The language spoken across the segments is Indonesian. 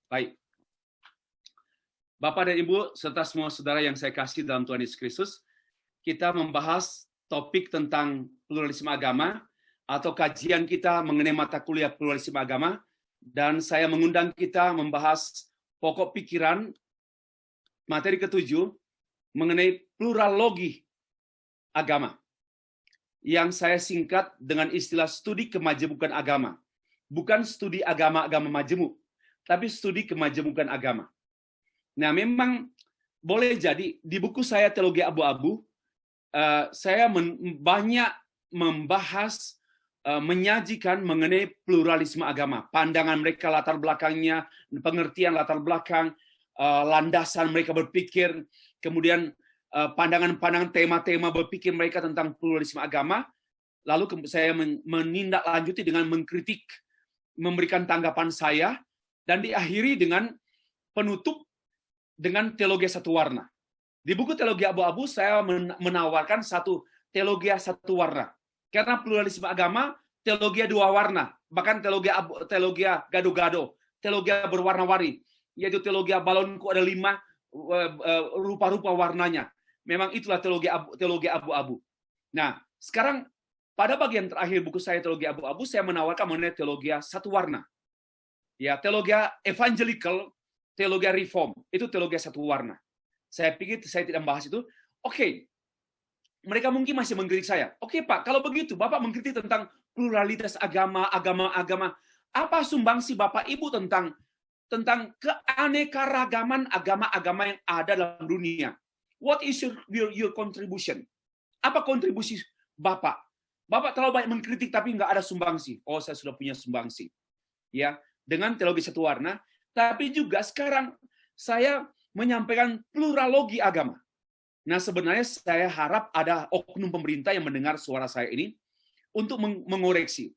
Baik. Bapak dan Ibu, serta semua saudara yang saya kasih dalam Tuhan Yesus Kristus, kita membahas topik tentang pluralisme agama, atau kajian kita mengenai mata kuliah pluralisme agama, dan saya mengundang kita membahas pokok pikiran, materi ke-7, mengenai pluralogi agama, yang saya singkat dengan istilah studi kemajemukan agama. Bukan studi agama-agama majemuk, tapi studi kemajemukan agama. Nah, memang boleh jadi di buku saya Teologi Abu-Abu, saya banyak membahas, menyajikan mengenai pluralisme agama, pandangan mereka, latar belakangnya, pengertian latar belakang, landasan mereka berpikir, kemudian pandangan-pandangan, tema-tema berpikir mereka tentang pluralisme agama. Lalu saya menindaklanjuti dengan mengkritik, memberikan tanggapan saya, dan diakhiri dengan penutup dengan teologi satu warna. Di buku Teologi Abu-Abu saya menawarkan satu teologi satu warna. Karena pluralisme agama, teologi dua warna, bahkan teologi gado-gado, teologi berwarna-warni, yaitu teologi balonku ada 5 rupa-rupa warnanya. Memang itulah teologi abu-abu. Nah, sekarang pada bagian terakhir buku saya Teologi Abu-Abu, saya menawarkan mengenai teologi satu warna. Ya, teologi evangelical, teologi reform, itu teologi satu warna. Saya pikir saya tidak membahas itu. Oke, mereka mungkin masih mengkritik saya. Oke Pak, kalau begitu Bapak mengkritik tentang pluralitas agama. Apa sumbangsi Bapak Ibu tentang keanekaragaman agama-agama yang ada dalam dunia? What is your contribution? Apa kontribusi Bapak? Bapak terlalu banyak mengkritik tapi nggak ada sumbangsi. Oh, saya sudah punya sumbangsi. Ya, dengan teologi satu warna, tapi juga sekarang saya menyampaikan pluralogi agama. Nah, sebenarnya saya harap ada oknum pemerintah yang mendengar suara saya ini untuk mengoreksi.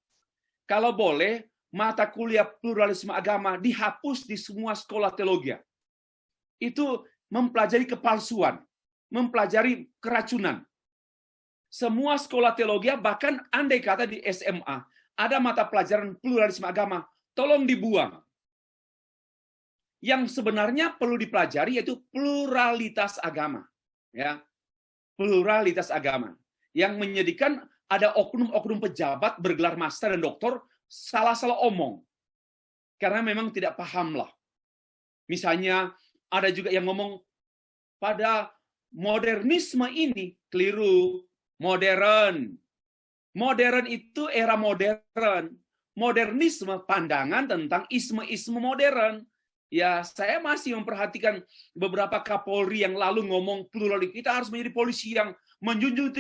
Kalau boleh, mata kuliah pluralisme agama dihapus di semua sekolah teologi. Itu mempelajari kepalsuan, mempelajari keracunan. Semua sekolah teologi, bahkan andai kata di SMA, ada mata pelajaran pluralisme agama, tolong dibuang. Yang sebenarnya perlu dipelajari yaitu pluralitas agama. Ya, pluralitas agama. Yang menyedihkan ada oknum-oknum pejabat bergelar master dan doktor salah-salah omong. Karena memang tidak paham lah. Misalnya ada juga yang ngomong pada modernisme ini keliru. Modern. Modern itu era modern. Modernisme pandangan tentang isme-isme modern. Ya, saya masih memperhatikan beberapa Kapolri yang lalu ngomong pluralisme. Kita harus menjadi polisi yang menjunjung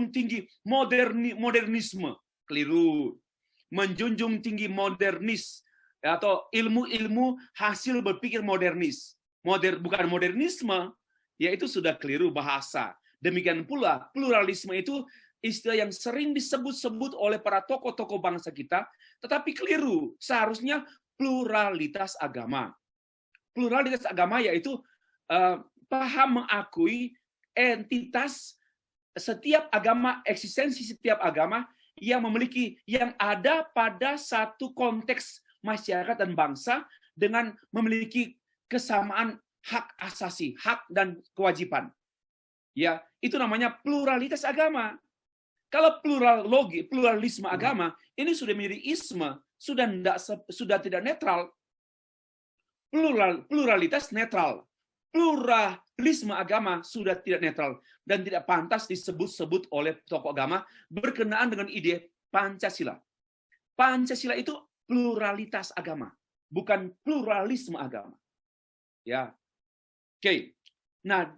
tinggi modernisme. Keliru. Menjunjung tinggi modernis atau ilmu-ilmu hasil berpikir modernis. Bukan modernisme, yaitu sudah keliru bahasa. Demikian pula pluralisme itu istilah yang sering disebut-sebut oleh para tokoh-tokoh bangsa kita, tetapi keliru. Seharusnya pluralitas agama. Pluralitas agama yaitu paham mengakui entitas setiap agama, eksistensi setiap agama yang memiliki, yang ada pada satu konteks masyarakat dan bangsa dengan memiliki kesamaan hak asasi, hak dan kewajiban. Ya, itu namanya pluralitas agama. Kalau pluralisme agama ini sudah menjadi isme, sudah tidak netral. Pluralitas netral. Pluralisme agama sudah tidak netral dan tidak pantas disebut-sebut oleh tokoh agama berkenaan dengan ide Pancasila. Pancasila itu pluralitas agama, bukan pluralisme agama. Ya. Oke. Nah,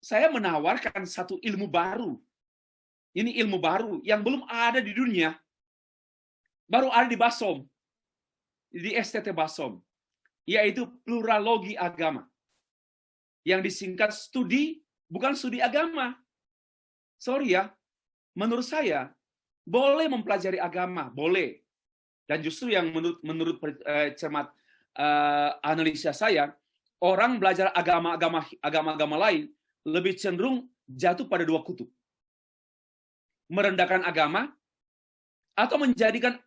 saya menawarkan satu ilmu baru. Ini ilmu baru yang belum ada di dunia. Baru ada di Basom. Di STT Basom. Yaitu pluralogi agama. Yang disingkat studi, bukan studi agama. Sorry ya, menurut saya, boleh mempelajari agama, boleh. Dan justru yang menurut cermat analisa saya, orang belajar agama-agama lain lebih cenderung jatuh pada dua kutub. Merendahkan agama atau menjadikan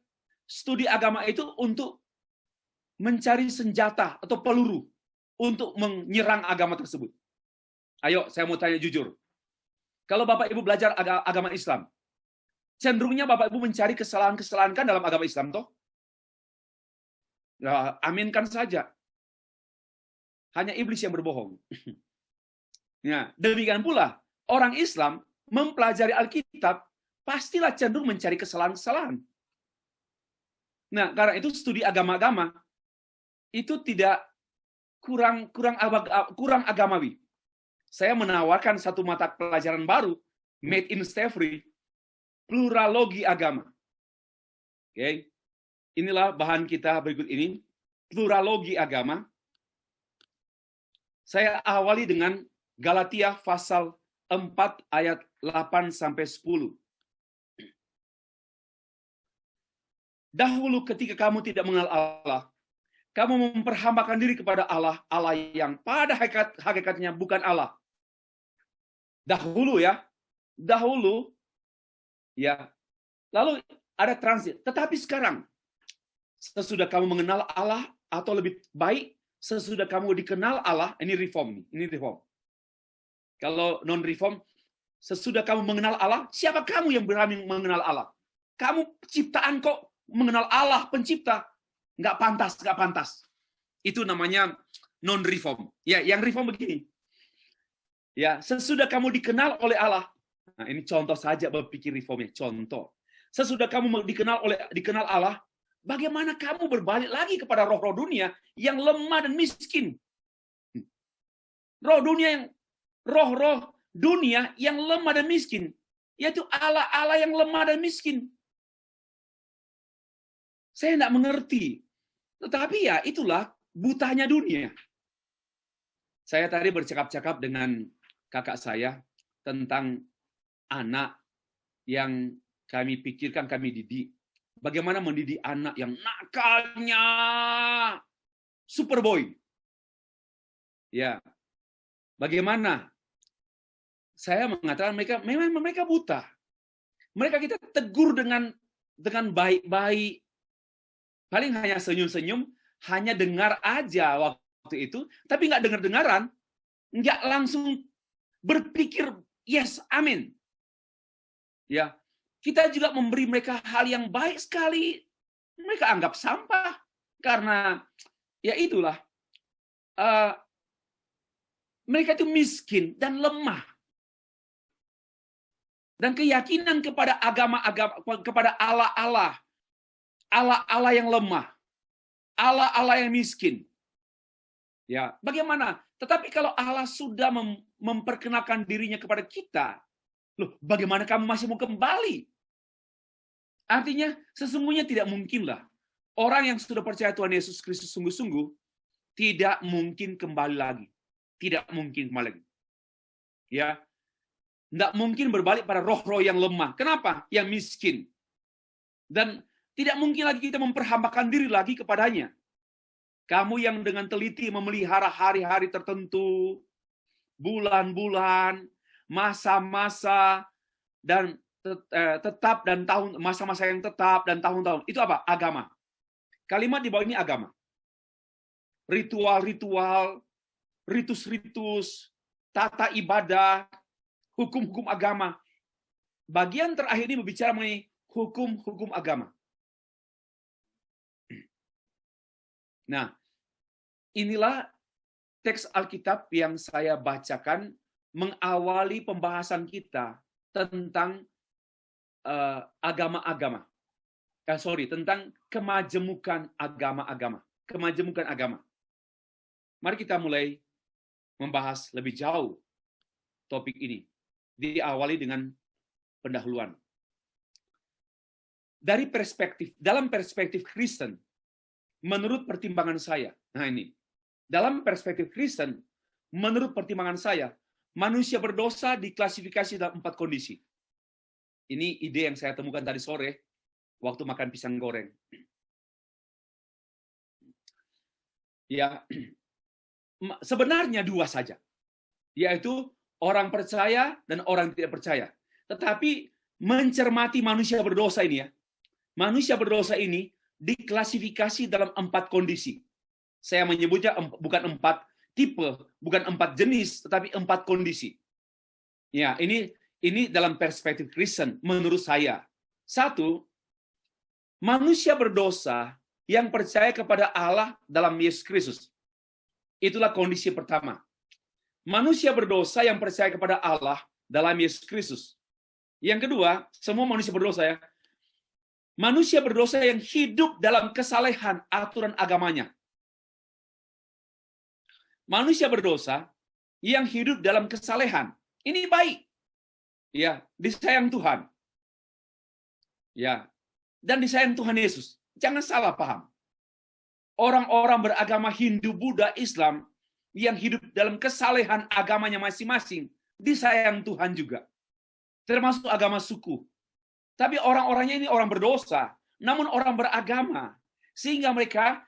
studi agama itu untuk mencari senjata atau peluru untuk menyerang agama tersebut. Ayo, saya mau tanya jujur. Kalau Bapak Ibu belajar agama Islam, cenderungnya Bapak Ibu mencari kesalahan-kesalahan kan dalam agama Islam, toh? Ya, aminkan saja. Hanya iblis yang berbohong. Ya, demikian pula, orang Islam mempelajari Alkitab, pastilah cenderung mencari kesalahan-kesalahan. Nah, karena itu studi agama-agama itu tidak kurang agamawi. Saya menawarkan satu mata pelajaran baru, Made in Stavry, pluralogi agama. Oke. Inilah bahan kita berikut ini, pluralogi agama. Saya awali dengan Galatia pasal 4 ayat 8 sampai 10. Dahulu ketika kamu tidak mengenal Allah, kamu memperhambakan diri kepada Allah, Allah yang pada hakikatnya bukan Allah. Dahulu ya, dahulu ya. Lalu ada transit. Tetapi sekarang, sesudah kamu mengenal Allah, atau lebih baik, sesudah kamu dikenal Allah, ini reform nih, ini reform. Kalau non-reform, sesudah kamu mengenal Allah, siapa kamu yang berani mengenal Allah? Kamu ciptaan kok mengenal Allah pencipta. Nggak pantas, nggak pantas. Itu namanya non-reform. Ya, yang reform begini. Ya, sesudah kamu dikenal oleh Allah. Nah, ini contoh saja berpikir reformnya. Contoh. Sesudah kamu dikenal Allah, bagaimana kamu berbalik lagi kepada roh-roh dunia yang lemah dan miskin? Roh-roh dunia yang lemah dan miskin, yaitu Allah yang lemah dan miskin. Saya tidak mengerti. Tetapi ya itulah butanya dunia. Saya tadi bercakap-cakap dengan kakak saya tentang anak yang kami pikirkan, kami didik. Bagaimana mendidik anak yang nakalnya Superboy. Ya. Bagaimana? Saya mengatakan mereka buta. Mereka kita tegur dengan baik-baik. Paling hanya senyum-senyum, hanya dengar aja waktu itu, tapi nggak dengar-dengaran, nggak langsung berpikir, yes, amin. Ya, kita juga memberi mereka hal yang baik sekali, mereka anggap sampah, karena ya itulah, mereka itu miskin dan lemah. Dan keyakinan kepada agama-agama, kepada Allah yang lemah, Allah yang miskin. Ya, bagaimana? Tetapi kalau Allah sudah memperkenalkan dirinya kepada kita, loh, bagaimana kamu masih mau kembali? Artinya, sesungguhnya tidak mungkinlah orang yang sudah percaya Tuhan Yesus Kristus sungguh-sungguh tidak mungkin kembali lagi. Tidak mungkin kembali lagi. Ya, tidak mungkin berbalik pada roh-roh yang lemah. Kenapa? Yang miskin. Dan tidak mungkin lagi kita memperhambakan diri lagi kepadanya. Kamu yang dengan teliti memelihara hari-hari tertentu, bulan-bulan, masa-masa, dan tetap dan tahun, masa-masa yang tetap dan tahun-tahun. Itu apa? Agama. Kalimat di bawah ini agama. Ritual-ritual, ritus-ritus, tata ibadah, hukum-hukum agama. Bagian terakhir ini berbicara mengenai hukum-hukum agama. Nah, inilah teks Alkitab yang saya bacakan mengawali pembahasan kita tentang agama-agama. Tentang kemajemukan agama-agama. Kemajemukan agama. Mari kita mulai membahas lebih jauh topik ini. Diawali dengan pendahuluan. Dalam perspektif Kristen, menurut pertimbangan saya, nah ini, dalam perspektif Kristen, menurut pertimbangan saya, manusia berdosa diklasifikasi dalam 4 kondisi. Ini ide yang saya temukan tadi sore, waktu makan pisang goreng. Ya, sebenarnya 2 saja, yaitu orang percaya dan orang tidak percaya. Tetapi mencermati manusia berdosa ini ya, manusia berdosa ini diklasifikasi dalam 4 kondisi. Saya menyebutnya bukan 4 tipe, bukan 4 jenis, tetapi 4 kondisi. Ya, ini dalam perspektif Kristen menurut saya. 1, manusia berdosa yang percaya kepada Allah dalam Yesus Kristus. Itulah kondisi pertama. Manusia berdosa yang percaya kepada Allah dalam Yesus Kristus. Yang kedua, semua manusia berdosa ya. Manusia berdosa yang hidup dalam kesalehan aturan agamanya. Manusia berdosa yang hidup dalam kesalehan. Ini baik. Ya, disayang Tuhan. Ya. Dan disayang Tuhan Yesus. Jangan salah paham. Orang-orang beragama Hindu, Buddha, Islam yang hidup dalam kesalehan agamanya masing-masing disayang Tuhan juga. Termasuk agama suku. Tapi orang-orangnya ini orang berdosa, namun orang beragama. Sehingga mereka,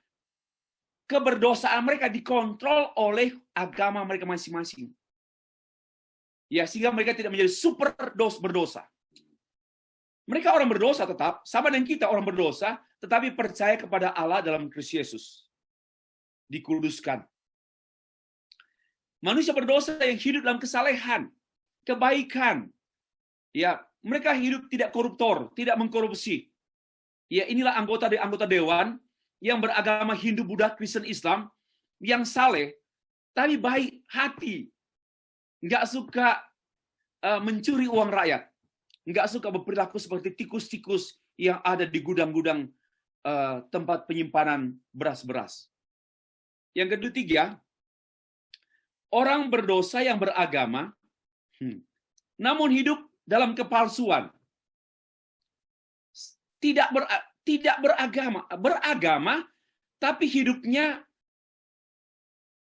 keberdosaan mereka dikontrol oleh agama mereka masing-masing. Ya, sehingga mereka tidak menjadi super berdosa. Mereka orang berdosa tetap, sama dengan kita orang berdosa, tetapi percaya kepada Allah dalam Kristus Yesus. Dikuduskan. Manusia berdosa yang hidup dalam kesalehan, kebaikan. Ya, mereka hidup tidak koruptor, tidak mengkorupsi. Ya, inilah anggota dewan yang beragama Hindu, Buddha, Kristen, Islam yang saleh, tapi baik hati. Nggak suka mencuri uang rakyat. Nggak suka berperilaku seperti tikus-tikus yang ada di gudang-gudang tempat penyimpanan beras-beras. Yang ketiga, orang berdosa yang beragama, namun hidup dalam kepalsuan. Tidak beragama, tapi hidupnya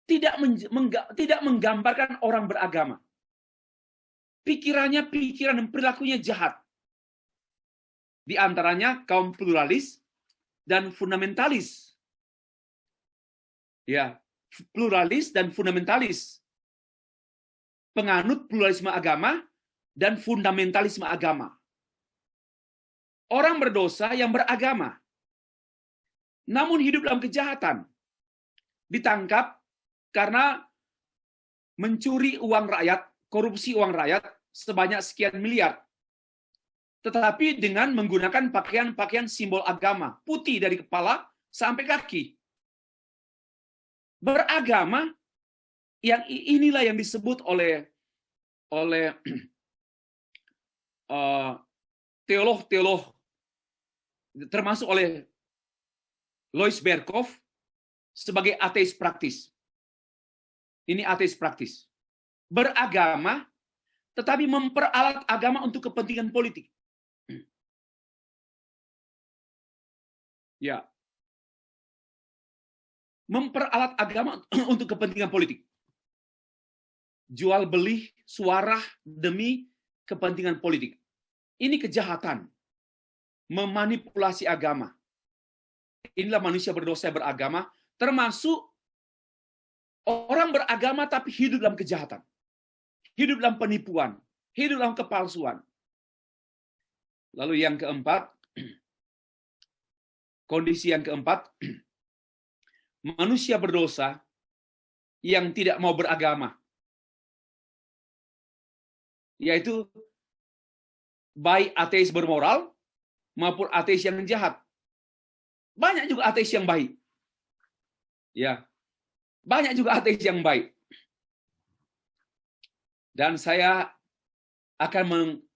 tidak menggambarkan orang beragama. Pikirannya pikiran dan perilakunya jahat. Di antaranya kaum pluralis dan fundamentalis. Ya, pluralis dan fundamentalis. Penganut pluralisme agama dan fundamentalisme agama. Orang berdosa yang beragama, namun hidup dalam kejahatan. Ditangkap karena mencuri uang rakyat, korupsi uang rakyat sebanyak sekian miliar. Tetapi dengan menggunakan pakaian-pakaian simbol agama, putih dari kepala sampai kaki. Beragama, yang inilah yang disebut oleh teolog-teolog, termasuk oleh Lois Berkhof, sebagai ateis praktis. Ini ateis praktis. Beragama, tetapi memperalat agama untuk kepentingan politik. Ya. Memperalat agama untuk kepentingan politik. Jual beli suara demi kepentingan politik. Ini kejahatan. Memanipulasi agama. Inilah manusia berdosa beragama, termasuk orang beragama tapi hidup dalam kejahatan. Hidup dalam penipuan, hidup dalam kepalsuan. Lalu yang keempat, kondisi yang keempat, manusia berdosa yang tidak mau beragama. Yaitu baik ateis bermoral maupun ateis yang jahat. Banyak juga ateis yang baik. Ya. Banyak juga ateis yang baik. Dan saya akan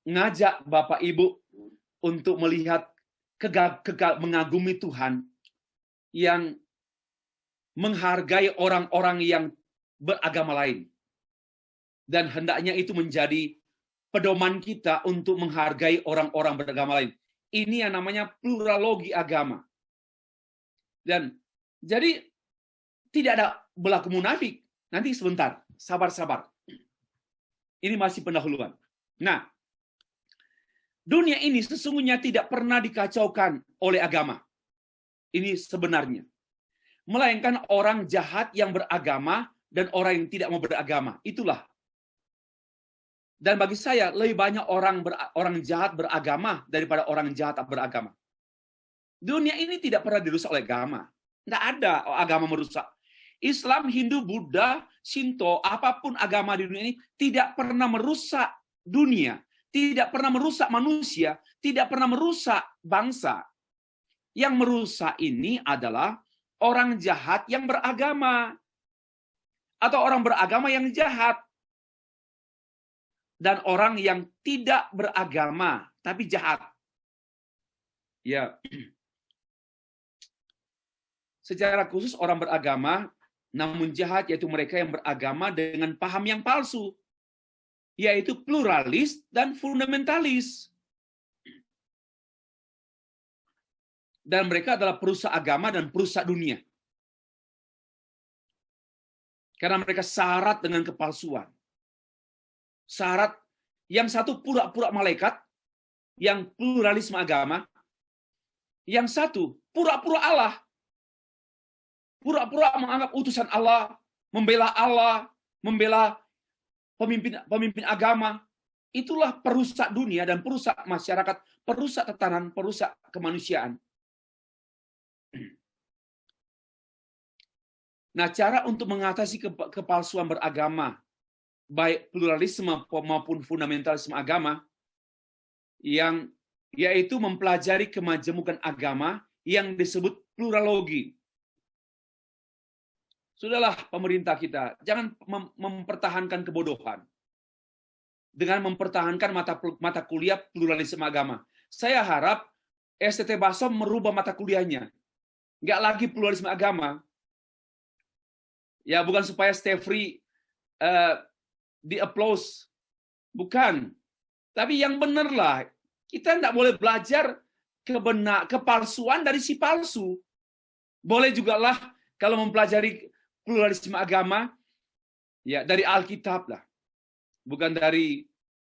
mengajak Bapak Ibu untuk melihat mengagumi Tuhan yang menghargai orang-orang yang beragama lain. Dan hendaknya itu menjadi pedoman kita untuk menghargai orang-orang beragama lain. Ini yang namanya pluralogi agama. Dan jadi tidak ada berlaku munafik. Nanti sebentar, sabar-sabar. Ini masih pendahuluan. Nah, dunia ini sesungguhnya tidak pernah dikacaukan oleh agama. Ini sebenarnya. Melainkan orang jahat yang beragama dan orang yang tidak mau beragama. Itulah. Dan bagi saya, lebih banyak orang jahat beragama daripada orang jahat tak beragama. Dunia ini tidak pernah dirusak oleh agama. Tidak ada agama merusak. Islam, Hindu, Buddha, Shinto, apapun agama di dunia ini tidak pernah merusak dunia, tidak pernah merusak manusia, tidak pernah merusak bangsa. Yang merusak ini adalah orang jahat yang beragama atau orang beragama yang jahat dan orang yang tidak beragama tapi jahat. Ya. Secara khusus orang beragama namun jahat, yaitu mereka yang beragama dengan paham yang palsu, yaitu pluralis dan fundamentalis. Dan mereka adalah perusak agama dan perusak dunia. Karena mereka syarat dengan kepalsuan. Syarat yang satu pura-pura malaikat, yang pluralisme agama, yang satu pura-pura Allah. Pura-pura menganggap utusan Allah, membela pemimpin agama. Itulah perusak dunia dan perusak masyarakat, perusak tatanan, perusak kemanusiaan. Nah, cara untuk mengatasi kepalsuan beragama, baik pluralisme maupun fundamentalisme agama, yang yaitu mempelajari kemajemukan agama yang disebut pluralogi. Sudahlah pemerintah kita, jangan mempertahankan kebodohan dengan mempertahankan mata kuliah pluralisme agama. Saya harap STT Basom merubah mata kuliahnya. Nggak lagi pluralisme agama. Ya, bukan supaya Stefri di-applause. Bukan. Tapi yang benar lah. Kita nggak boleh belajar kepalsuan dari si palsu. Boleh juga lah kalau mempelajari pluralisme agama, ya dari Alkitab lah, bukan dari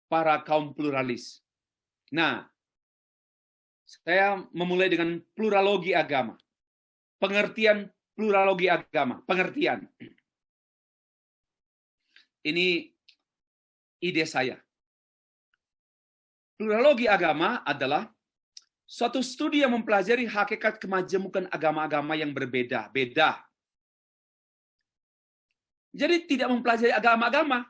para kaum pluralis. Nah, saya memulai dengan pluralogi agama, pengertian pluralogi agama, pengertian. Ini ide saya. Pluralogi agama adalah suatu studi yang mempelajari hakikat kemajemukan agama-agama yang berbeda-beda. Jadi tidak mempelajari agama-agama.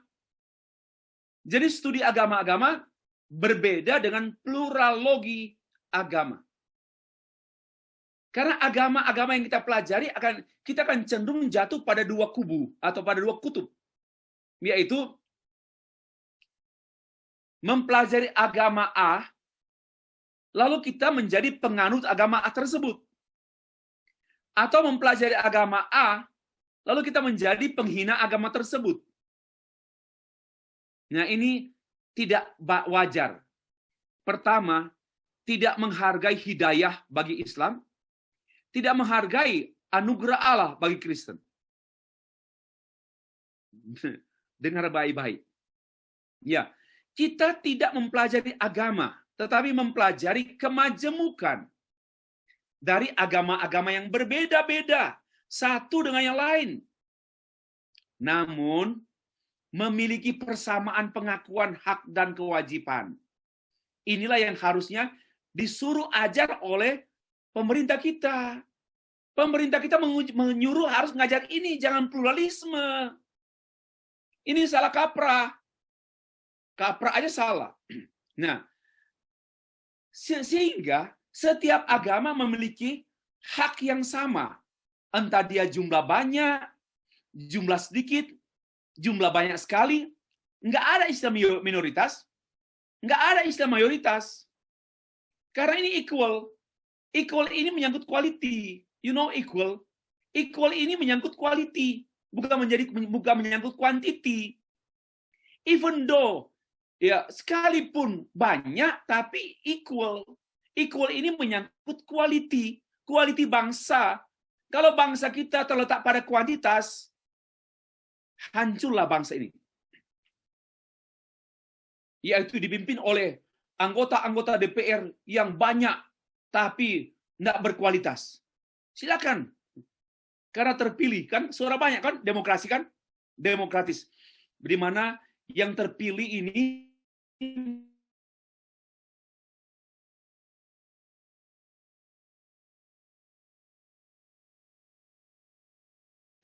Jadi studi agama-agama berbeda dengan pluralogi agama. Karena agama-agama yang kita pelajari kita akan cenderung jatuh pada dua kubu atau pada dua kutub. Yaitu mempelajari agama A, lalu kita menjadi penganut agama A tersebut. Atau mempelajari agama A, lalu kita menjadi penghina agama tersebut. Nah, ini tidak wajar. Pertama, tidak menghargai hidayah bagi Islam, tidak menghargai anugerah Allah bagi Kristen. Dengar baik-baik. Ya, kita tidak mempelajari agama, tetapi mempelajari kemajemukan dari agama-agama yang berbeda-beda, satu dengan yang lain. Namun, memiliki persamaan pengakuan hak dan kewajiban. Inilah yang harusnya disuruh ajar oleh pemerintah kita. Pemerintah kita menyuruh harus ngajar ini, jangan pluralisme. Ini salah kaprah. Kaprah aja salah. Nah, sehingga setiap agama memiliki hak yang sama. Entah dia jumlah banyak, jumlah sedikit, jumlah banyak sekali. Nggak ada istilah minoritas, nggak ada istilah mayoritas. Karena ini equal. Equal ini menyangkut quality. You know equal. Equal ini menyangkut quality, bukan menyangkut quantity. Even though ya sekalipun banyak tapi equal. Equal ini menyangkut quality, quality bangsa. Kalau bangsa kita terletak pada kuantitas, hancurlah bangsa ini. Yaitu dipimpin oleh anggota-anggota DPR yang banyak tapi tidak berkualitas. Silakan. Karena terpilih kan, suara banyak kan, demokrasi kan, demokratis. Di mana yang terpilih ini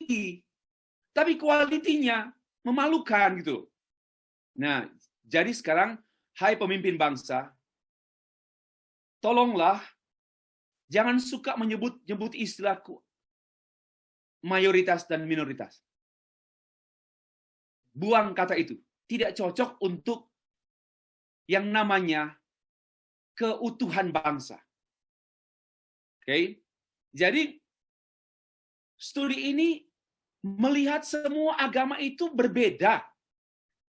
tinggi, tapi kualitinya memalukan gitu. Nah, jadi sekarang, hai pemimpin bangsa, tolonglah jangan suka menyebut istilah mayoritas dan minoritas. Buang kata itu. Tidak cocok untuk yang namanya keutuhan bangsa. Oke. Jadi studi ini melihat semua agama itu berbeda.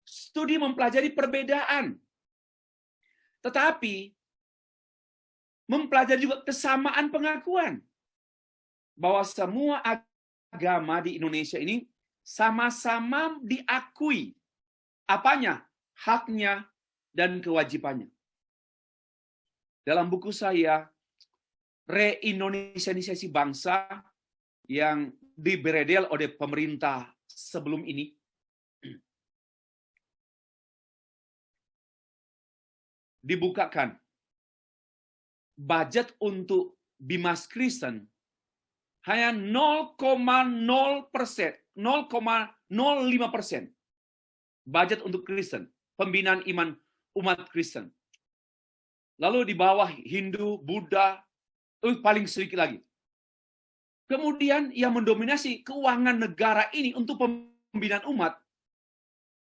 Studi mempelajari perbedaan. Tetapi mempelajari juga kesamaan pengakuan. Bahwa semua agama di Indonesia ini sama-sama diakui apanya? Haknya dan kewajibannya. Dalam buku saya, Reindonesianisasi Bangsa, yang diberedel oleh pemerintah sebelum ini, dibukakan budget untuk Bimas Kristen hanya 0,0%, 0,05% budget untuk Kristen, pembinaan iman umat Kristen. Lalu di bawah Hindu, Buddha, paling sedikit lagi. Kemudian yang mendominasi keuangan negara ini untuk pembinaan umat,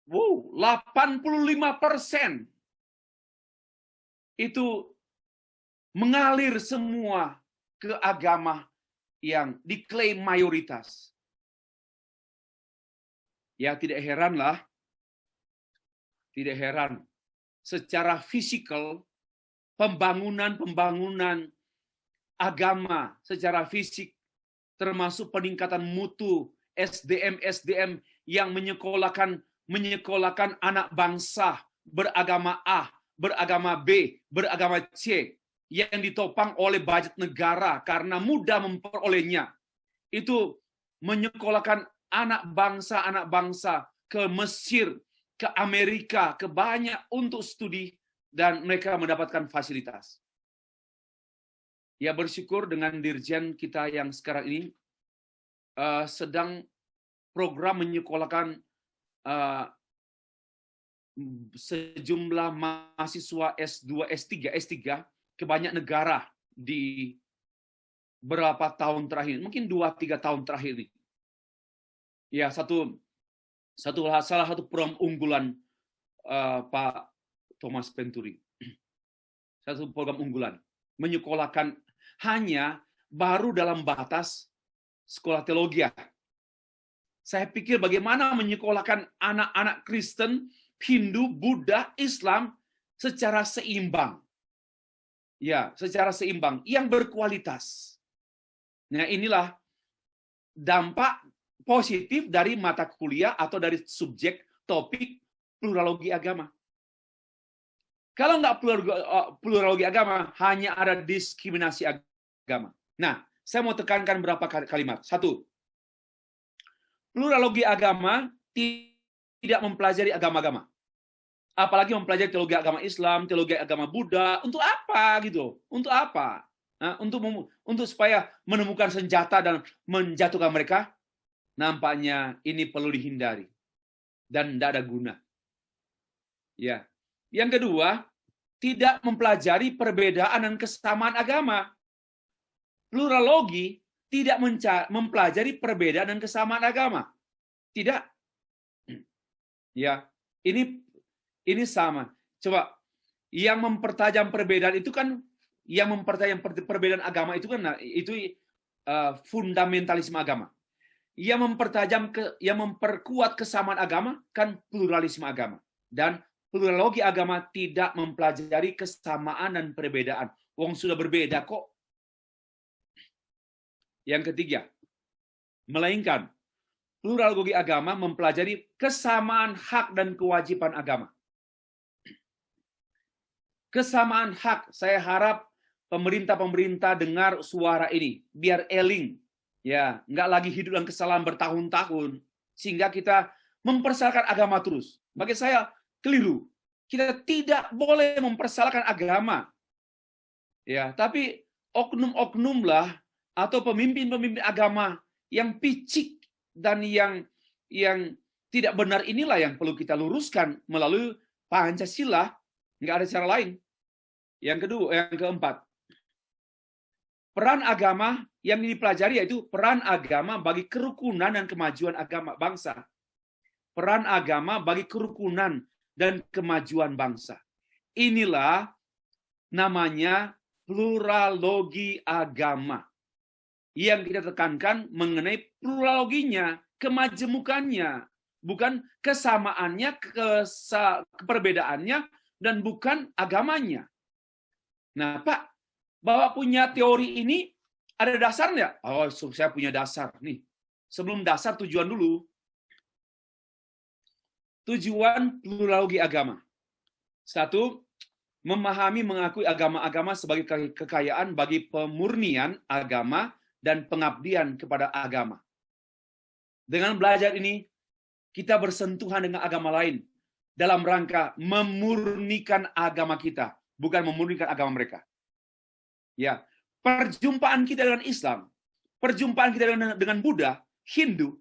85% itu mengalir semua ke agama yang diklaim mayoritas. Ya, tidak heran secara fisikal pembangunan agama secara fisik, termasuk peningkatan mutu SDM yang menyekolahkan anak bangsa beragama A, beragama B, beragama C, yang ditopang oleh budget negara karena mudah memperolehnya. Itu menyekolahkan anak bangsa ke Mesir, ke Amerika, ke banyak untuk studi, dan mereka mendapatkan fasilitas. Ya, bersyukur dengan dirjen kita yang sekarang ini sedang program menyekolahkan sejumlah mahasiswa S2, S3 ke banyak negara di berapa tahun terakhir, mungkin 2-3 tahun terakhir ini. Ya, salah satu program unggulan Pak Thomas Penturi. Satu program unggulan menyekolahkan hanya baru dalam batas sekolah teologi. Saya pikir bagaimana menyekolahkan anak-anak Kristen, Hindu, Buddha, Islam secara seimbang. Ya, secara seimbang, yang berkualitas. Nah, inilah dampak positif dari mata kuliah atau dari subjek topik pluralogi agama. Kalau nggak pluralogi agama, hanya ada diskriminasi agama. Nah, saya mau tekankan beberapa kalimat. 1. Pluralogi agama tidak mempelajari agama-agama. Apalagi mempelajari teologi agama Islam, teologi agama Buddha, untuk apa gitu? Untuk apa? Nah, untuk supaya menemukan senjata dan menjatuhkan mereka? Nampaknya ini perlu dihindari dan tidak ada guna. Ya. Yang kedua, tidak mempelajari perbedaan dan kesamaan agama. Pluralogi tidak mempelajari perbedaan dan kesamaan agama. Tidak. Ya, ini sama. Coba, yang mempertajam perbedaan itu kan, yang mempertajam perbedaan agama itu kan, itu fundamentalisme agama. Yang memperkuat kesamaan agama kan pluralisme agama. Dan pluralogi agama tidak mempelajari kesamaan dan perbedaan. Wong sudah berbeda kok. Yang ketiga, melainkan pluralogi agama mempelajari kesamaan hak dan kewajiban agama. Kesamaan hak, saya harap pemerintah dengar suara ini, biar eling. Ya, nggak lagi hidup dalam kesalahan bertahun-tahun, sehingga kita mempersalahkan agama terus. Bagi saya, keliru. Kita tidak boleh mempersalahkan agama. Ya, tapi oknum-oknum lah, atau pemimpin-pemimpin agama yang picik dan yang tidak benar inilah yang perlu kita luruskan melalui Pancasila. Nggak ada cara lain. Yang keempat, peran agama yang dipelajari yaitu peran agama bagi kerukunan dan kemajuan agama bangsa. Peran agama bagi kerukunan dan kemajuan bangsa. Inilah namanya pluralogi agama. Yang kita tekankan mengenai pluraloginya, kemajemukannya, bukan kesamaannya, keperbedaannya, dan bukan agamanya. Nah, Pak, Bapak punya teori ini ada dasarnya? Oh, saya punya dasar. Nih, sebelum dasar tujuan dulu. Tujuan pluralogi agama. 1, memahami mengakui agama-agama sebagai kekayaan bagi pemurnian agama dan pengabdian kepada agama. Dengan belajar ini, kita bersentuhan dengan agama lain dalam rangka memurnikan agama kita, bukan memurnikan agama mereka. Ya, perjumpaan kita dengan Islam, perjumpaan kita dengan Buddha, Hindu,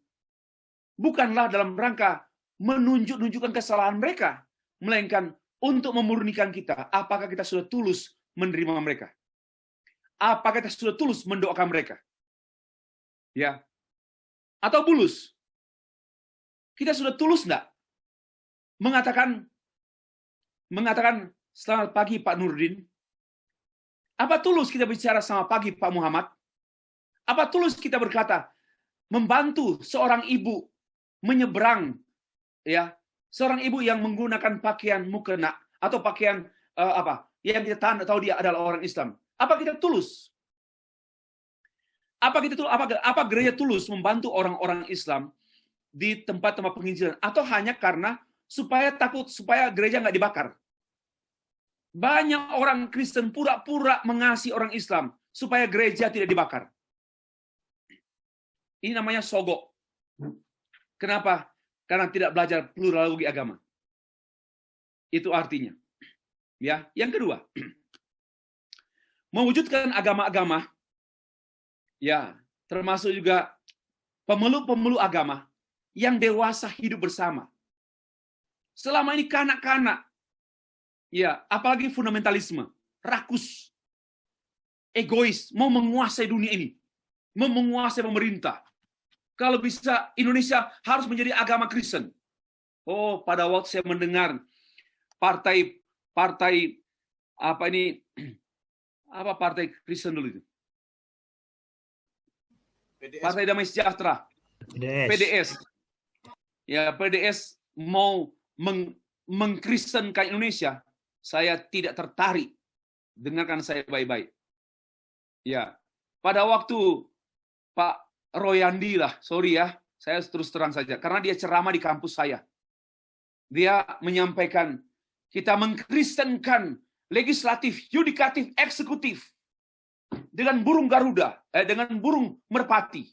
bukanlah dalam rangka menunjukkan kesalahan mereka, melainkan untuk memurnikan kita. Apakah kita sudah tulus menerima mereka? Apakah kita sudah tulus mendoakan mereka? Ya, atau bulus? Kita sudah tulus enggak mengatakan selamat pagi Pak Nurdin? Apa tulus kita bicara selamat pagi Pak Muhammad? Apa tulus kita berkata membantu seorang ibu menyeberang, ya, seorang ibu yang menggunakan pakaian mukena atau pakaian yang kita tahu dia adalah orang Islam? Apa kita tulus? Apa gereja tulus membantu orang-orang Islam di tempat-tempat penginjilan, atau hanya karena supaya gereja nggak dibakar? Banyak orang Kristen pura-pura mengasihi orang Islam supaya gereja tidak dibakar. Ini namanya sogok. Kenapa? Karena tidak belajar pluralogi agama. Itu artinya. Ya, yang kedua, mewujudkan agama-agama, ya, termasuk juga pemeluk-pemeluk agama yang dewasa hidup bersama. Selama ini kanak-kanak, ya, apalagi fundamentalisme, rakus, egois, mau menguasai dunia ini, mau menguasai pemerintah. Kalau bisa Indonesia harus menjadi agama Kristen. Oh, pada waktu saya mendengar partai partai Kristen dulu itu? Partai Damai Sejahtera. PDS. Ya, PDS mau mengkristenkan Indonesia. Saya tidak tertarik. Dengarkan saya baik-baik. Ya, pada waktu Pak Royandi lah, sorry ya, saya terus terang saja, karena dia ceramah di kampus saya. Dia menyampaikan, kita mengkristenkan legislatif, yudikatif, eksekutif dengan burung Garuda, dengan burung merpati.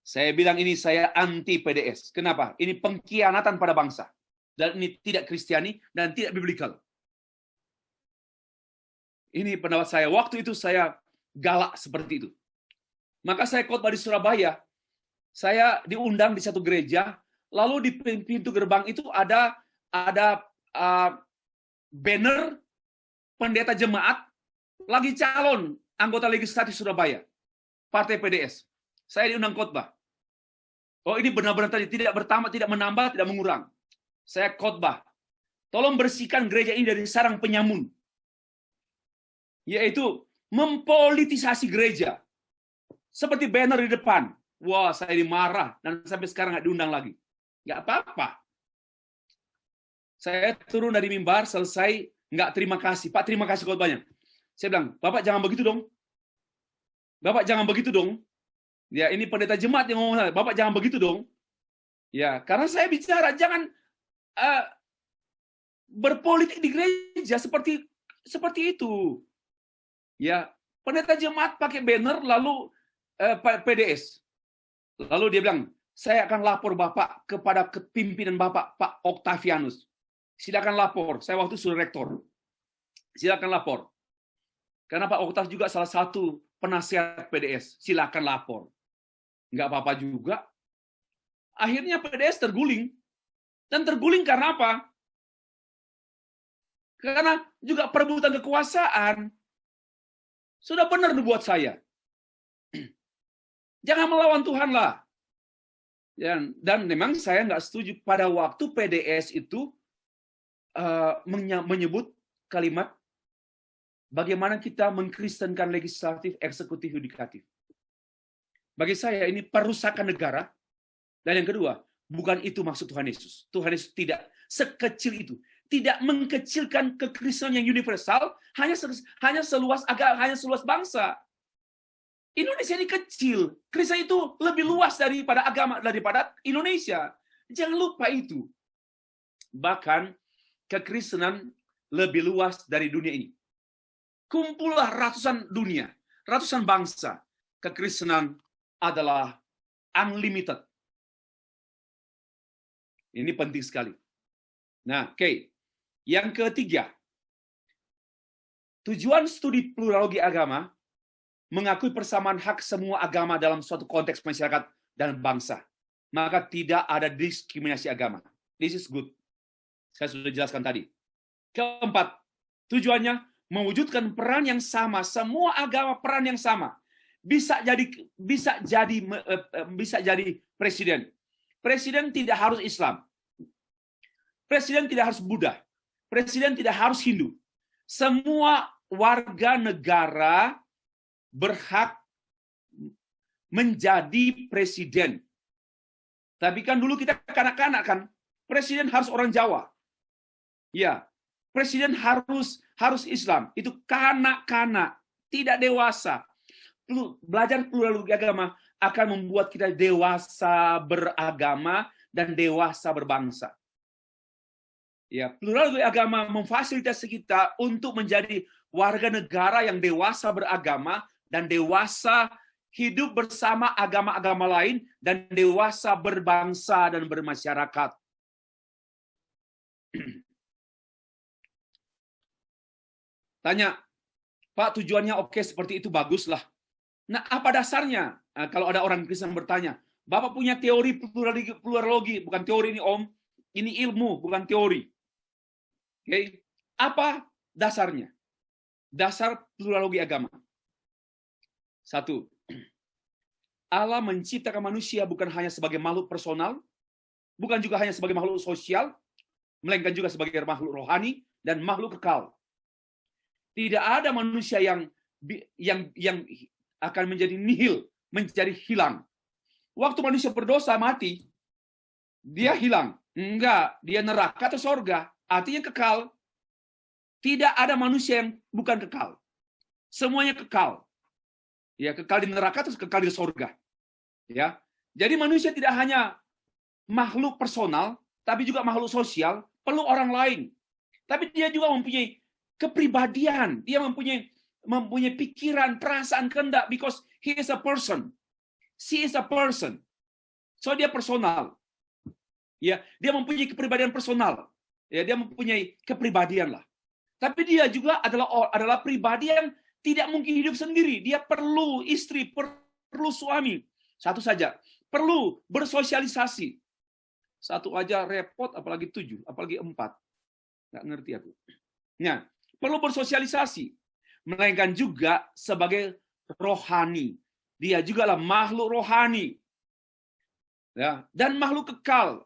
Saya bilang ini saya anti PDS. Kenapa? Ini pengkhianatan pada bangsa. Dan ini tidak Kristiani dan tidak biblikal. Ini pendapat saya. Waktu itu saya galak seperti itu. Maka saya khotbah di Surabaya. Saya diundang di satu gereja. Lalu di pintu gerbang itu ada banner pendeta jemaat lagi calon anggota legislatif Surabaya. Partai PDS. Saya diundang khotbah. Oh, ini benar-benar tadi tidak bertambah, tidak menambah, tidak mengurang. Saya khotbah. Tolong bersihkan gereja ini dari sarang penyamun. Yaitu mempolitisasi gereja. Seperti banner di depan. Wah, saya dimarah dan sampai sekarang nggak diundang lagi. Nggak apa-apa. Saya turun dari mimbar, selesai, nggak terima kasih. Pak, terima kasih khotbahnya. Saya bilang, Bapak jangan begitu dong. Bapak jangan begitu dong. Ya, ini pendeta jemaat yang ngomong, Bapak jangan begitu dong. Ya, karena saya bicara, jangan berpolitik di gereja seperti itu. Ya, pendeta jemaat pakai banner lalu PDS. Lalu dia bilang, saya akan lapor Bapak kepada pimpinan Bapak, Pak Octavianus. Silakan lapor. Saya waktu sudah rektor. Silakan lapor. Karena Pak Octavianus juga salah satu penasihat PDS. Silakan lapor. nggak apa-apa juga. Akhirnya PDS terguling. Dan terguling karena apa? Karena juga perebutan kekuasaan. Sudah benar buat saya. Jangan melawan Tuhan lah. Dan memang saya nggak setuju pada waktu PDS itu menyebut kalimat bagaimana kita mengkristenkan legislatif, eksekutif, yudikatif. Bagi saya ini perusakan negara. Dan yang kedua, bukan itu maksud Tuhan Yesus. Tuhan Yesus tidak sekecil itu. Tidak mengkecilkan kekristenan yang universal hanya seluas bangsa. Indonesia ini kecil. Kristen itu lebih luas daripada Indonesia. Jangan lupa itu. Bahkan kekristenan lebih luas dari dunia ini. Kumpullah ratusan dunia, ratusan bangsa. Kekristenan adalah unlimited. Ini penting sekali. Nah, oke. Yang ketiga, tujuan studi pluralogi agama mengakui persamaan hak semua agama dalam suatu konteks masyarakat dan bangsa. Maka tidak ada diskriminasi agama. This is good. Saya sudah jelaskan tadi. Keempat, tujuannya mewujudkan peran yang sama, semua agama peran yang sama. Bisa jadi presiden. Presiden tidak harus Islam. Presiden tidak harus Buddha. Presiden tidak harus Hindu. Semua warga negara berhak menjadi presiden. Tapi kan dulu kita kanak-kanak kan, presiden harus orang Jawa. Ya, presiden harus Islam. Itu kanak-kanak, tidak dewasa. Belajar pluralogi agama akan membuat kita dewasa beragama dan dewasa berbangsa. Ya, pluralogi agama memfasilitasi kita untuk menjadi warga negara yang dewasa beragama dan dewasa hidup bersama agama-agama lain dan dewasa berbangsa dan bermasyarakat. Tanya, Pak, tujuannya oke seperti itu, baguslah. Nah, apa dasarnya? Nah, kalau ada orang Kristen bertanya, Bapak punya teori pluralogi, bukan teori ini Om, ini ilmu, bukan teori. Oke, apa dasarnya? Dasar pluralogi agama. 1. Allah menciptakan manusia bukan hanya sebagai makhluk personal, bukan juga hanya sebagai makhluk sosial, melainkan juga sebagai makhluk rohani dan makhluk kekal. Tidak ada manusia yang akan menjadi nihil, menjadi hilang. Waktu manusia berdosa mati, dia hilang. Enggak, dia neraka atau sorga. Artinya kekal. Tidak ada manusia yang bukan kekal. Semuanya kekal. Ya, kekal di neraka atau kekal di sorga. Ya. Jadi manusia tidak hanya makhluk personal, tapi juga makhluk sosial, perlu orang lain. Tapi dia juga mempunyai kepribadian, dia mempunyai pikiran, perasaan, kehendak, because he is a person. She is a person. So dia personal. Ya, dia mempunyai kepribadian personal. Ya, dia mempunyai kepribadian lah. Tapi dia juga adalah pribadi yang tidak mungkin hidup sendiri. Dia perlu istri, perlu suami. Satu saja, perlu bersosialisasi. Satu aja repot, apalagi 7, apalagi 4. Nggak ngerti aku. Nah, perlu bersosialisasi. Melainkan juga sebagai rohani. Dia juga lah makhluk rohani. Ya, dan makhluk kekal.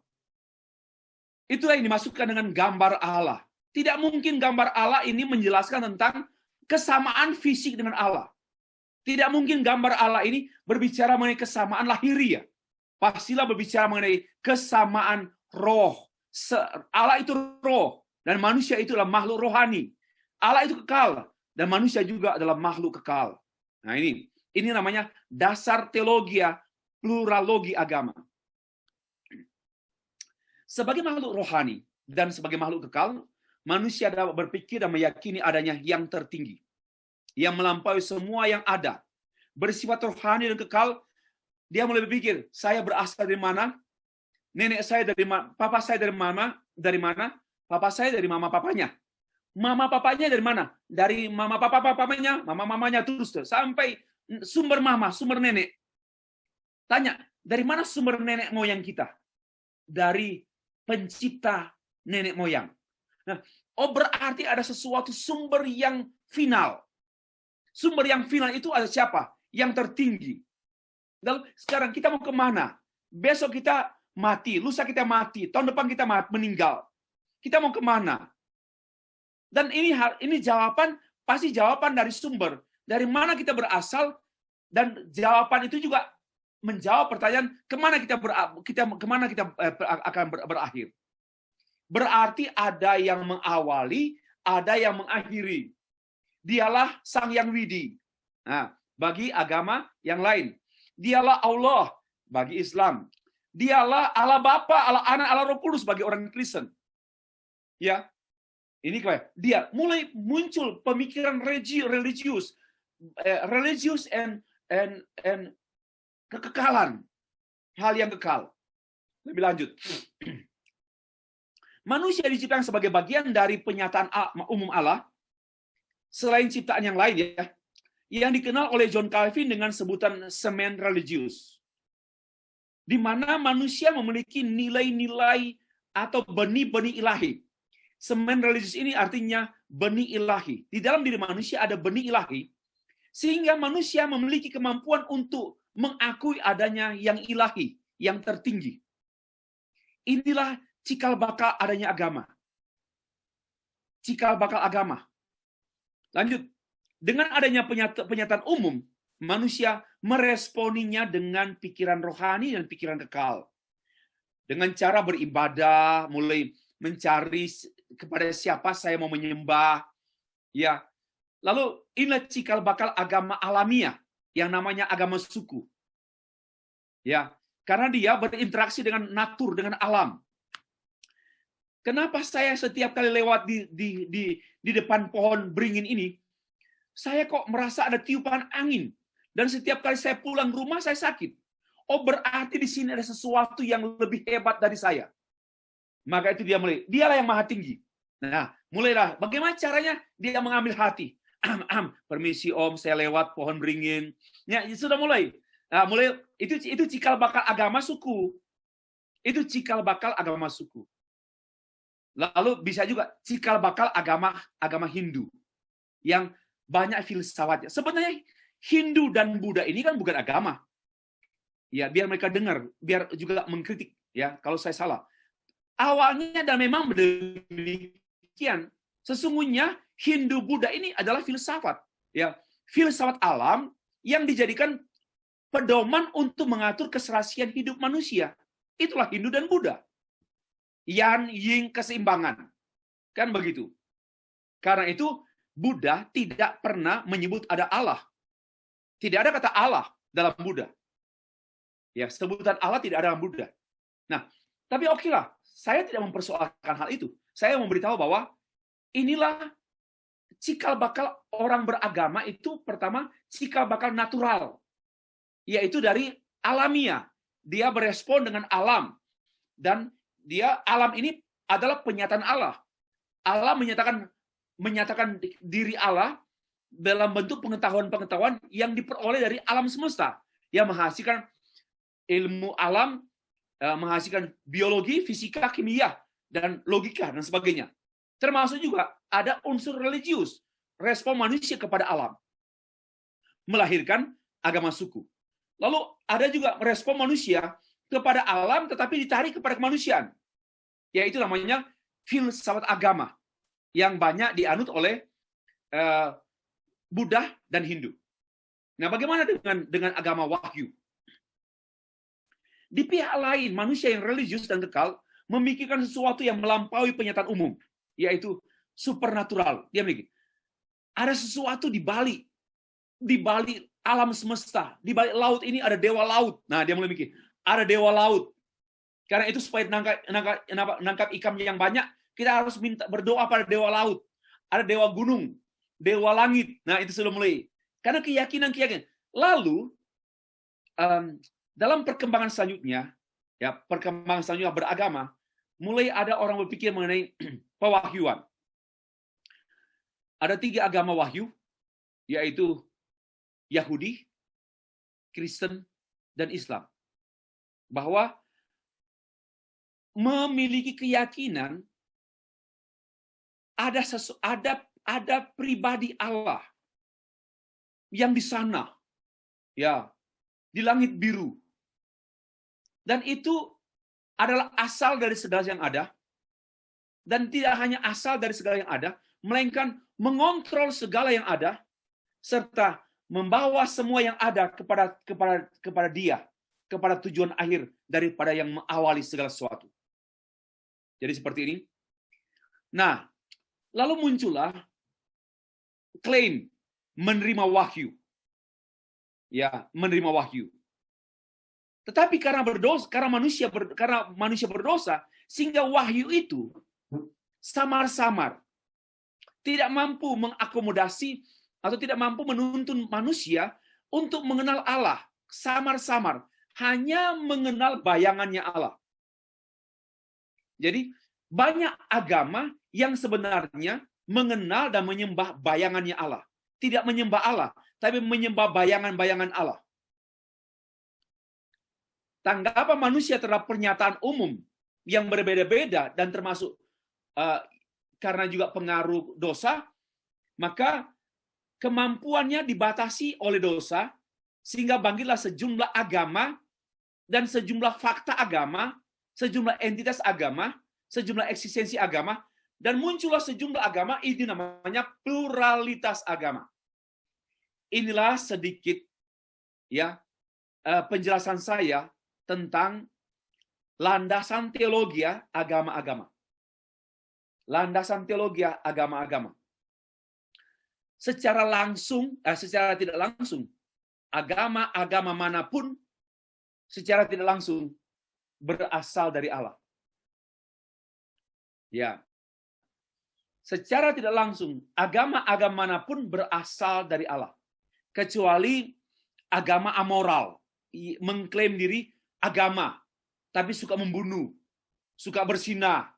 Itulah yang dimasukkan dengan gambar Allah. Tidak mungkin gambar Allah ini menjelaskan tentang kesamaan fisik dengan Allah. Tidak mungkin gambar Allah ini berbicara mengenai kesamaan lahiriah. Pastilah berbicara mengenai kesamaan roh. Allah itu roh. Dan manusia itu adalah makhluk rohani. Allah itu kekal. Dan manusia juga adalah makhluk kekal. Nah ini namanya dasar teologi pluralogi agama. Sebagai makhluk rohani dan sebagai makhluk kekal, manusia dapat berpikir dan meyakini adanya yang tertinggi, yang melampaui semua yang ada. Bersifat rohani dan kekal, dia mulai berpikir, saya berasal dari mana? Nenek saya dari mana? Papa saya dari mana? Dari mana? Papa saya dari mama papanya. Mama papanya dari mana? Dari mama papa papanya, mama mamanya terus sampai sumber mama, sumber nenek. Tanya, dari mana sumber nenek moyang kita? Dari pencipta nenek moyang. Nah, berarti ada sesuatu sumber yang final. Sumber yang final itu ada siapa? Yang tertinggi. Lalu sekarang kita mau kemana? Besok kita mati, lusa kita mati, tahun depan kita meninggal. Kita mau kemana? Dan ini jawaban, pasti jawaban dari sumber. Dari mana kita berasal, dan jawaban itu juga menjawab pertanyaan kemana kita akan berakhir. Berarti ada yang mengawali, ada yang mengakhiri. Dialah Sang Yang Widi. Nah, bagi agama yang lain. Dialah Allah bagi Islam. Dialah Allah Bapa, Allah Anak, Allah Roh Kudus bagi orang Kristen. Ya, ini kayak dia mulai muncul pemikiran religius and kekekalan, hal yang kekal. Lebih lanjut. Manusia diciptakan sebagai bagian dari penyataan umum Allah, selain ciptaan yang lain ya, yang dikenal oleh John Calvin dengan sebutan semen religius, di mana manusia memiliki nilai-nilai atau benih-benih ilahi. Semen religius ini artinya benih ilahi. Di dalam diri manusia ada benih ilahi, sehingga manusia memiliki kemampuan untuk mengakui adanya yang ilahi, yang tertinggi. Inilah cikal bakal adanya agama. Cikal bakal agama. Lanjut. Dengan adanya penyataan umum, manusia meresponinya dengan pikiran rohani dan pikiran kekal. Dengan cara beribadah, mulai mencari kepada siapa saya mau menyembah. Ya. Lalu inilah cikal bakal agama alamiah yang namanya agama suku. Ya, karena dia berinteraksi dengan natur, dengan alam. Kenapa saya setiap kali lewat di depan pohon beringin ini, saya kok merasa ada tiupan angin, dan setiap kali saya pulang rumah saya sakit. Oh, berarti di sini ada sesuatu yang lebih hebat dari saya. Maka itu dialah yang maha tinggi. Nah, mulailah. Bagaimana caranya? Dia mengambil hati. Permisi Om, saya lewat pohon beringin. Ya, sudah mulai. Nah, mulai itu cikal bakal agama suku. Itu cikal bakal agama suku. Lalu bisa juga cikal bakal agama Hindu yang banyak filsafatnya. Sebenarnya Hindu dan Buddha ini kan bukan agama. Ya, biar mereka dengar, biar juga mengkritik ya kalau saya salah. Awalnya dan memang demikian. Sesungguhnya Hindu Buddha ini adalah filsafat, ya, filsafat alam yang dijadikan pedoman untuk mengatur keserasian hidup manusia. Itulah Hindu dan Buddha. Yan, Yin, keseimbangan. Kan begitu. Karena itu Buddha tidak pernah menyebut ada Allah. Tidak ada kata Allah dalam Buddha. Ya, sebutan Allah tidak ada dalam Buddha. Nah, tapi okelah, saya tidak mempersoalkan hal itu. Saya memberitahu bahwa inilah cikal bakal orang beragama itu pertama cikal bakal natural. Yaitu dari alamiah. Dia berespon dengan alam. Dan alam ini adalah penyataan Allah. Allah menyatakan diri Allah dalam bentuk pengetahuan-pengetahuan yang diperoleh dari alam semesta, yang menghasilkan ilmu alam, menghasilkan biologi, fisika, kimia, dan logika, dan sebagainya. Termasuk juga ada unsur religius, respon manusia kepada alam, melahirkan agama suku. Lalu ada juga respon manusia kepada alam, tetapi ditarik kepada kemanusiaan, yaitu namanya filsafat agama, yang banyak dianut oleh Buddha dan Hindu. Nah, bagaimana dengan agama Wahyu? Di pihak lain, manusia yang religius dan kekal memikirkan sesuatu yang melampaui penyataan umum, yaitu supernatural. Dia mikir, ada sesuatu di balik alam semesta, di balik laut ini ada dewa laut. Nah, dia mulai mikir, ada dewa laut. Karena itu supaya nangkap ikan yang banyak, kita harus berdoa pada dewa laut. Ada dewa gunung, dewa langit. Nah, itu sudah mulai. Karena keyakinan. Lalu, dalam perkembangan selanjutnya beragama, mulai ada orang berpikir mengenai pewahyuan. Ada 3 agama wahyu, yaitu Yahudi, Kristen, dan Islam. bahwa memiliki keyakinan ada pribadi Allah yang di sana, ya, di langit biru. Dan itu adalah asal dari segala yang ada, dan tidak hanya asal dari segala yang ada, melainkan mengontrol segala yang ada, serta membawa semua yang ada kepada Dia, kepada tujuan akhir daripada yang mengawali segala sesuatu. Jadi seperti ini. Nah, lalu muncullah klaim menerima wahyu. Ya, menerima wahyu. Tetapi karena manusia berdosa, sehingga wahyu itu samar-samar, tidak mampu mengakomodasi atau tidak mampu menuntun manusia untuk mengenal Allah. Samar-samar, hanya mengenal bayangannya Allah. Jadi banyak agama yang sebenarnya mengenal dan menyembah bayangannya Allah. Tidak menyembah Allah, tapi menyembah bayangan-bayangan Allah. Tanggapan manusia terhadap pernyataan umum yang berbeda-beda dan termasuk karena juga pengaruh dosa, maka kemampuannya dibatasi oleh dosa, sehingga bangkitlah sejumlah agama dan sejumlah fakta agama, sejumlah entitas agama, sejumlah eksistensi agama, dan muncullah sejumlah agama, ini namanya pluralitas agama. Inilah sedikit ya penjelasan saya tentang landasan teologi agama-agama. Landasan teologi agama-agama. Secara langsung, secara tidak langsung, agama-agama manapun secara tidak langsung berasal dari Allah. Ya. Secara tidak langsung, agama-agama manapun berasal dari Allah. Kecuali agama amoral, mengklaim diri agama, tapi suka membunuh, suka bersinah.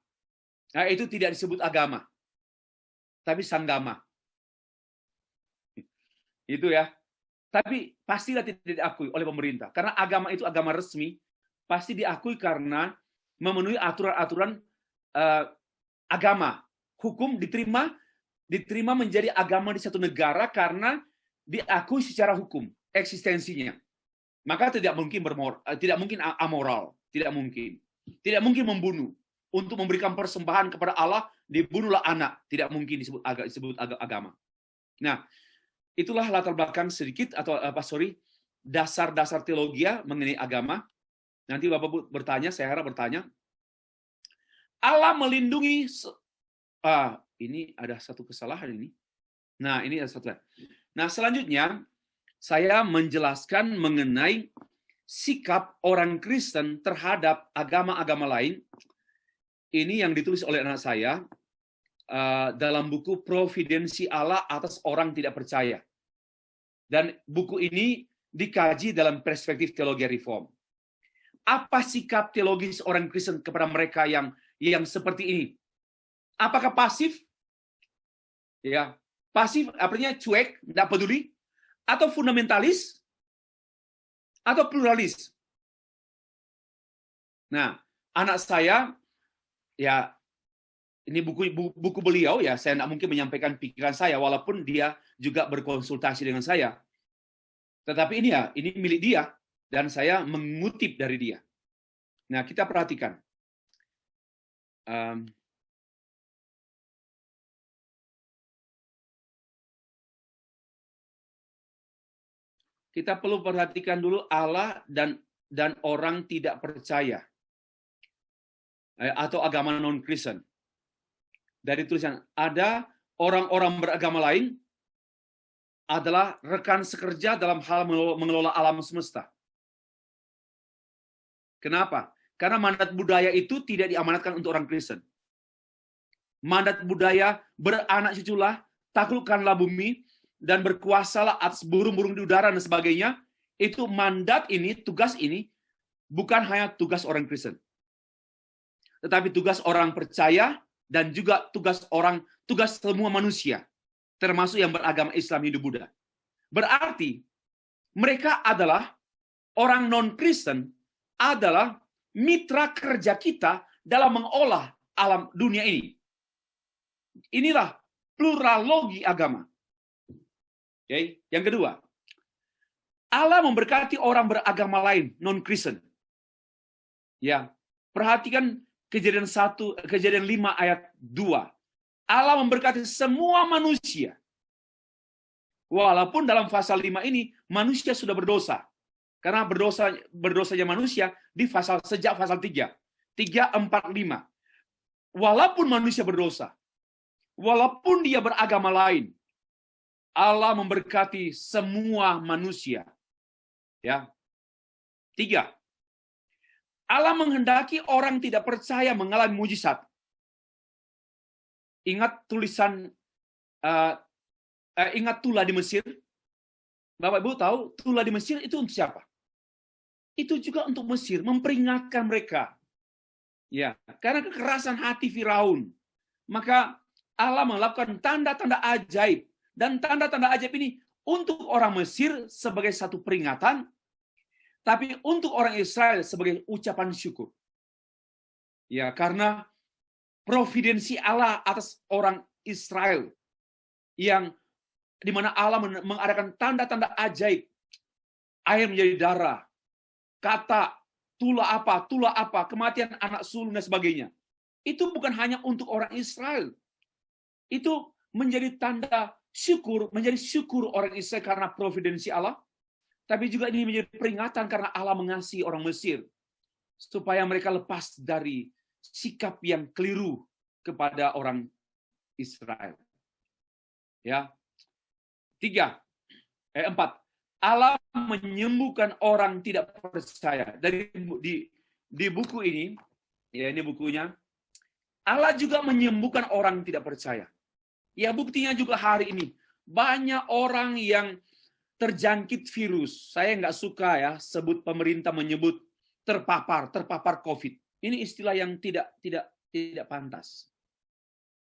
Nah, itu tidak disebut agama, tapi sanggama. Itu ya. Tapi pastilah tidak diakui oleh pemerintah. Karena agama itu agama resmi, pasti diakui karena memenuhi aturan-aturan agama. Hukum diterima menjadi agama di satu negara karena diakui secara hukum eksistensinya. Maka tidak mungkin amoral, tidak mungkin membunuh. Untuk memberikan persembahan kepada Allah, dibunuhlah anak, tidak mungkin disebut agama. Nah, itulah latar belakang sedikit atau dasar-dasar teologi mengenai agama. Nanti Bapak bertanya, saya harap bertanya. Allah melindungi ini ada satu kesalahan ini. Nah, ini ada satu. Nah, selanjutnya saya menjelaskan mengenai sikap orang Kristen terhadap agama-agama lain. Ini yang ditulis oleh anak saya dalam buku Providensi Allah atas Orang Tidak Percaya. Dan buku ini dikaji dalam perspektif teologi reform. Apa sikap teologis orang Kristen kepada mereka yang seperti ini? Apakah pasif? Ya, pasif artinya cuek, tidak peduli, atau fundamentalis, atau pluralis. Nah, anak saya, ya, ini buku beliau, ya, saya tidak mungkin menyampaikan pikiran saya, walaupun dia juga berkonsultasi dengan saya. Tetapi ini milik dia, dan saya mengutip dari dia. Nah, kita perhatikan. Kita perlu perhatikan dulu Allah dan orang tidak percaya atau agama non-Kristen. Dari tulisan, ada orang-orang beragama lain adalah rekan sekerja dalam hal mengelola alam semesta. Kenapa? Karena mandat budaya itu tidak diamanatkan untuk orang Kristen. Mandat budaya beranak cuculah, taklukkanlah bumi, dan berkuasalah atas burung-burung di udara dan sebagainya, itu mandat ini, tugas ini, bukan hanya tugas orang Kristen. Tetapi tugas orang percaya, dan juga tugas semua manusia, termasuk yang beragama Islam, Hindu, Buddha. Berarti, mereka adalah orang non-Kristen adalah mitra kerja kita dalam mengolah alam dunia ini. Inilah pluralogi agama. Okay. Yang kedua, Allah memberkati orang beragama lain, non-Kristen. Ya, perhatikan Kejadian 5 ayat 2. Allah memberkati semua manusia. Walaupun dalam pasal 5 ini manusia sudah berdosa. Karena berdosanya manusia sejak pasal 3. 3, 4, 5. Walaupun manusia berdosa, walaupun dia beragama lain, Allah memberkati semua manusia. Ya. 3. Allah menghendaki orang tidak percaya mengalami mujizat. Ingat tulisan, ingat Tula di Mesir? Bapak Ibu tahu Tula di Mesir itu untuk siapa? Itu juga untuk Mesir, memperingatkan mereka. Ya, karena kekerasan hati Firaun. Maka Allah melakukan tanda-tanda ajaib. Dan tanda-tanda ajaib ini untuk orang Mesir sebagai satu peringatan, tapi untuk orang Israel sebagai ucapan syukur. Ya, karena providensi Allah atas orang Israel yang di mana Allah mengadakan tanda-tanda ajaib. Air menjadi darah. Kata tula apa, kematian anak sulung dan sebagainya. Itu bukan hanya untuk orang Israel. Itu menjadi tanda syukur, menjadi syukur orang Israel karena providensi Allah. Tapi juga ini menjadi peringatan karena Allah mengasihi orang Mesir. Supaya mereka lepas dari sikap yang keliru kepada orang Israel. Ya. 4. Allah menyembuhkan orang tidak percaya. Di buku ini, ya ini bukunya, Allah juga menyembuhkan orang tidak percaya. Ya buktinya juga hari ini. Banyak orang yang terjangkit virus. Saya nggak suka ya sebut pemerintah menyebut terpapar COVID. Ini istilah yang tidak pantas.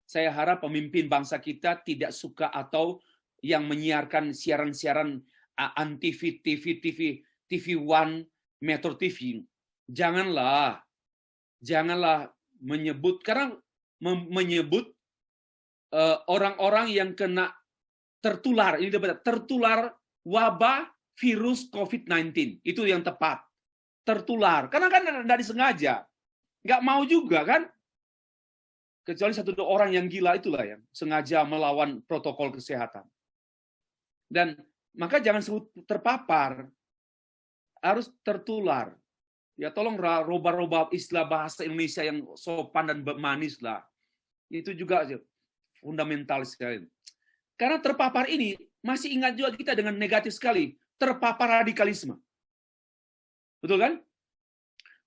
Saya harap pemimpin bangsa kita tidak suka atau yang menyiarkan siaran-siaran TV One, Metro TV. Janganlah menyebut, karena menyebut orang-orang yang kena tertular, ini tertular wabah virus COVID-19. Itu yang tepat. Tertular. Karena kan tidak disengaja. Nggak mau juga kan? Kecuali 1-2 orang yang gila itulah yang sengaja melawan protokol kesehatan. Dan maka jangan sebut terpapar. Harus tertular. Ya tolong rubah istilah bahasa Indonesia yang sopan dan manis lah. Itu juga fundamental sekali. Karena terpapar ini, masih ingat juga kita dengan negatif sekali. Terpapar radikalisme. Betul kan?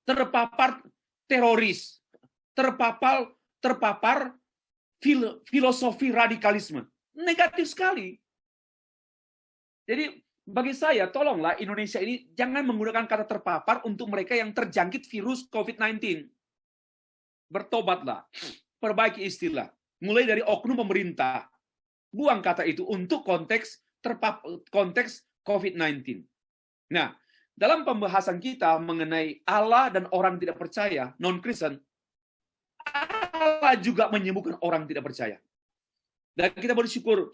Terpapar teroris. Terpapar filosofi radikalisme. Negatif sekali. Jadi bagi saya, tolonglah Indonesia ini jangan menggunakan kata terpapar untuk mereka yang terjangkit virus COVID-19. Bertobatlah. Perbaiki istilah. Mulai dari oknum pemerintah. Buang kata itu untuk konteks COVID-19. Nah, dalam pembahasan kita mengenai Allah dan orang tidak percaya, non-Kristen, Allah juga menyembuhkan orang tidak percaya. Dan kita bersyukur,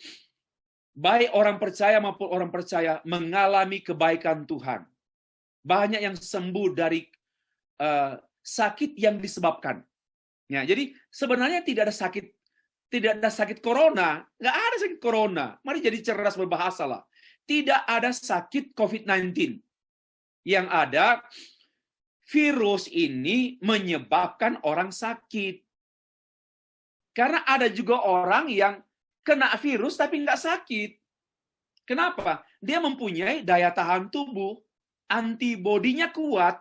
baik orang percaya maupun orang percaya mengalami kebaikan Tuhan. Banyak yang sembuh dari sakit yang disebabkan. Ya, jadi sebenarnya tidak ada sakit corona, nggak ada sakit corona. Mari jadi cerdas berbahasa lah. Tidak ada sakit COVID-19. Yang ada, virus ini menyebabkan orang sakit. Karena ada juga orang yang kena virus tapi nggak sakit. Kenapa? Dia mempunyai daya tahan tubuh, antibodinya kuat,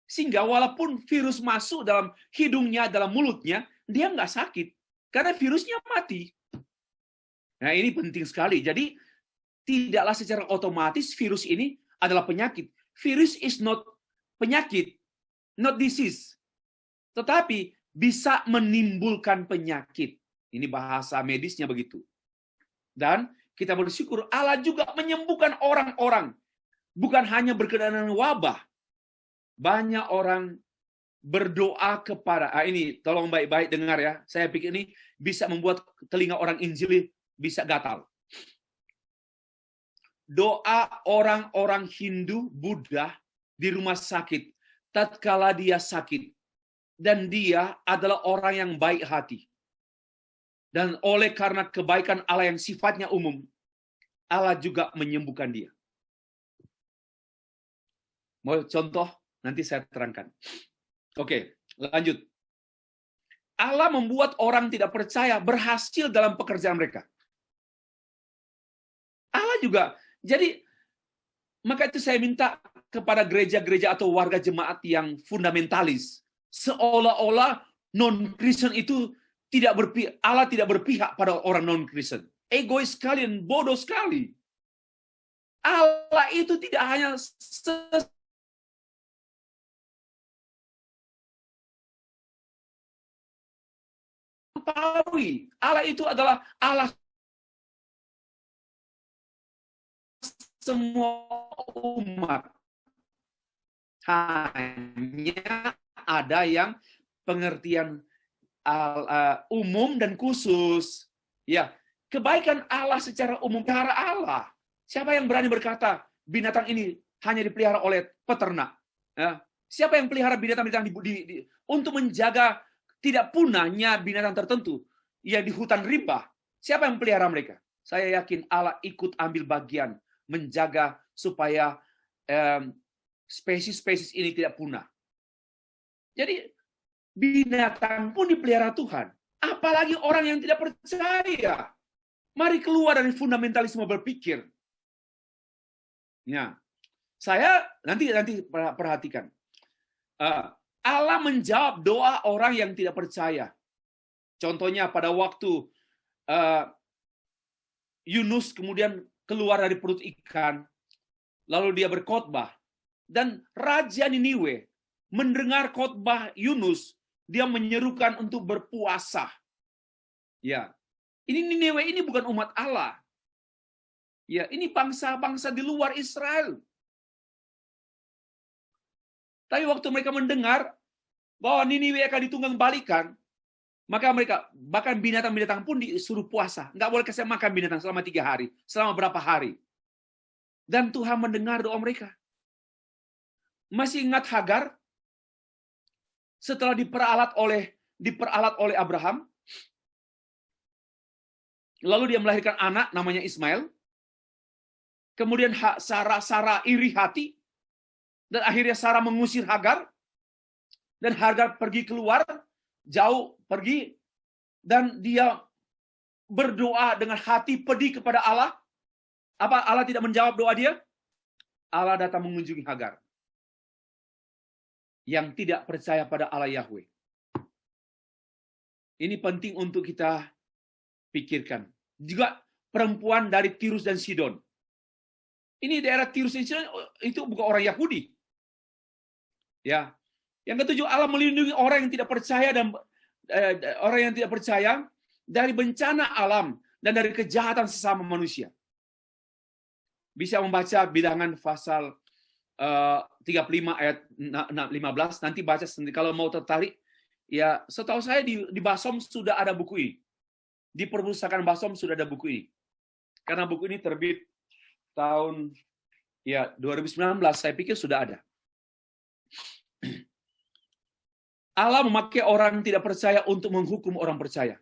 sehingga walaupun virus masuk dalam hidungnya, dalam mulutnya, dia nggak sakit. Karena virusnya mati. Nah, ini penting sekali. Jadi, tidaklah secara otomatis virus ini adalah penyakit. Virus is not penyakit, not disease. Tetapi bisa menimbulkan penyakit. Ini bahasa medisnya begitu. Dan kita bersyukur Allah juga menyembuhkan orang-orang. Bukan hanya berkenaan dengan wabah. banyak orang berdoa kepada, ini tolong baik-baik dengar ya, saya pikir ini bisa membuat telinga orang Injili bisa gatal. Doa orang-orang Hindu, Buddha di rumah sakit, tatkala dia sakit, dan dia adalah orang yang baik hati. Dan oleh karena kebaikan Allah yang sifatnya umum, Allah juga menyembuhkan dia. Mau contoh? Nanti saya terangkan. Oke, lanjut. Allah membuat orang tidak percaya berhasil dalam pekerjaan mereka. Allah juga. Jadi, maka itu saya minta kepada gereja-gereja atau warga jemaat yang fundamentalis. Seolah-olah non-Kristen itu Allah tidak berpihak pada orang non-Kristen. Egois sekali dan bodoh sekali. Allah itu tidak hanya Allah itu adalah Allah semua umat. Hanya ada yang pengertian umum dan khusus. Ya, kebaikan Allah secara umum pelihara Allah. Siapa yang berani berkata binatang ini hanya dipelihara oleh peternak? Ya. Siapa yang pelihara binatang-binatang untuk menjaga tidak punahnya binatang tertentu yang di hutan rimba? Siapa yang pelihara mereka? Saya yakin Allah ikut ambil bagian menjaga supaya spesies-spesies ini tidak punah. Jadi binatang pun dipelihara Tuhan. Apalagi orang yang tidak percaya. Mari keluar dari fundamentalisme berpikir. Ya, saya nanti perhatikan. Allah menjawab doa orang yang tidak percaya. Contohnya pada waktu Yunus kemudian keluar dari perut ikan, lalu dia berkhotbah, dan Raja Niniwe mendengar khotbah Yunus, dia menyerukan untuk berpuasa. Ya, ini Niniwe ini bukan umat Allah. Ya, ini bangsa-bangsa di luar Israel. Tapi waktu mereka mendengar bahwa Niniwe akan ditunggang balikan, maka mereka, bahkan binatang-binatang pun disuruh puasa. Nggak boleh kasih makan binatang selama 3 hari. Selama berapa hari. Dan Tuhan mendengar doa mereka. Masih ingat Hagar? Setelah diperalat oleh Abraham, lalu dia melahirkan anak namanya Ismail. Kemudian Sarah iri hati, dan akhirnya Sarah mengusir Hagar, dan Hagar pergi keluar, jauh pergi, dan dia berdoa dengan hati pedih kepada Allah. Apa Allah tidak menjawab doa dia? Allah datang mengunjungi Hagar yang tidak percaya pada Allah Yahweh. Ini penting untuk kita pikirkan. Juga perempuan dari Tirus dan Sidon. Ini daerah Tirus dan Sidon itu bukan orang Yahudi. Ya. Yang ketujuh, Allah melindungi orang yang tidak percaya dan orang yang tidak percaya dari bencana alam dan dari kejahatan sesama manusia. Bisa membaca Bilangan pasal 35 ayat 15, nanti baca sendiri kalau mau tertarik. Ya, setahu saya di Basom sudah ada buku ini. Di perpustakaan Basom sudah ada buku ini. Karena buku ini terbit tahun 2019, saya pikir sudah ada. Allah memakai orang tidak percaya untuk menghukum orang percaya.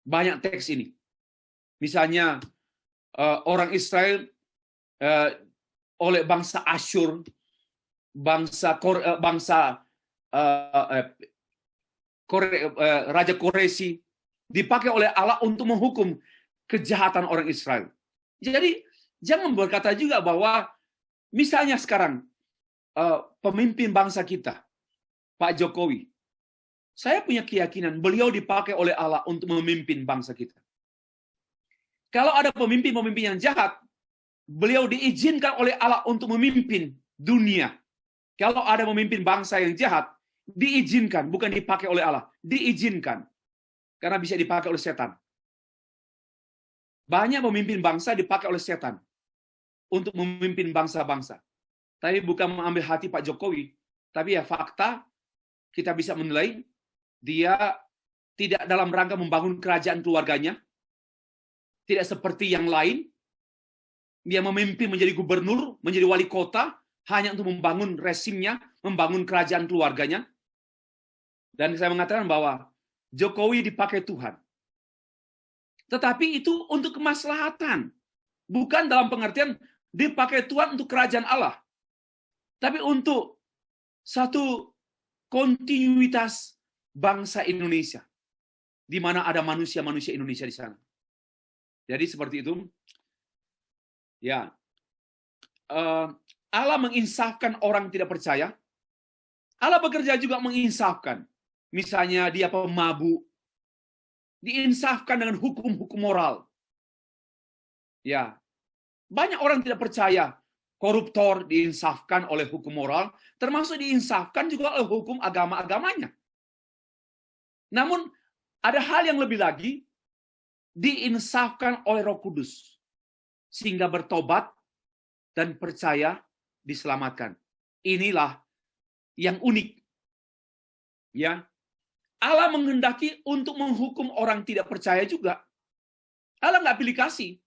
Banyak teks ini. Misalnya orang Israel oleh bangsa Asyur, Raja Koresi, dipakai oleh Allah untuk menghukum kejahatan orang Israel. Jadi jangan berkata juga bahwa misalnya sekarang pemimpin bangsa kita, Pak Jokowi, saya punya keyakinan beliau dipakai oleh Allah untuk memimpin bangsa kita. Kalau ada pemimpin-pemimpin yang jahat, beliau diizinkan oleh Allah untuk memimpin dunia. Kalau ada pemimpin bangsa yang jahat, diizinkan, bukan dipakai oleh Allah, diizinkan. Karena bisa dipakai oleh setan. Banyak pemimpin bangsa dipakai oleh setan untuk memimpin bangsa-bangsa. Tapi bukan mengambil hati Pak Jokowi, Tapi ya fakta, kita bisa menilai dia tidak dalam rangka membangun kerajaan keluarganya, tidak seperti yang lain. Dia memimpin menjadi gubernur, menjadi wali kota, hanya untuk membangun resimnya, membangun kerajaan keluarganya. Dan saya mengatakan bahwa Jokowi dipakai Tuhan. Tetapi itu untuk kemaslahatan. Bukan dalam pengertian dipakai Tuhan untuk kerajaan Allah. Tapi untuk satu kontinuitas bangsa Indonesia. Di mana ada manusia-manusia Indonesia di sana. Jadi seperti itu. Ya, Allah menginsafkan orang tidak percaya. Allah bekerja juga menginsafkan. Misalnya dia pemabuk, diinsafkan dengan hukum-hukum moral. Ya, banyak orang tidak percaya. Koruptor diinsafkan oleh hukum moral, termasuk diinsafkan juga oleh hukum agama-agamanya. Namun ada hal yang lebih lagi, diinsafkan oleh Roh Kudus. Sehingga bertobat dan percaya diselamatkan. Inilah yang unik. Ya. Allah menghendaki untuk menghukum orang tidak percaya juga. Allah nggak pilih kasih.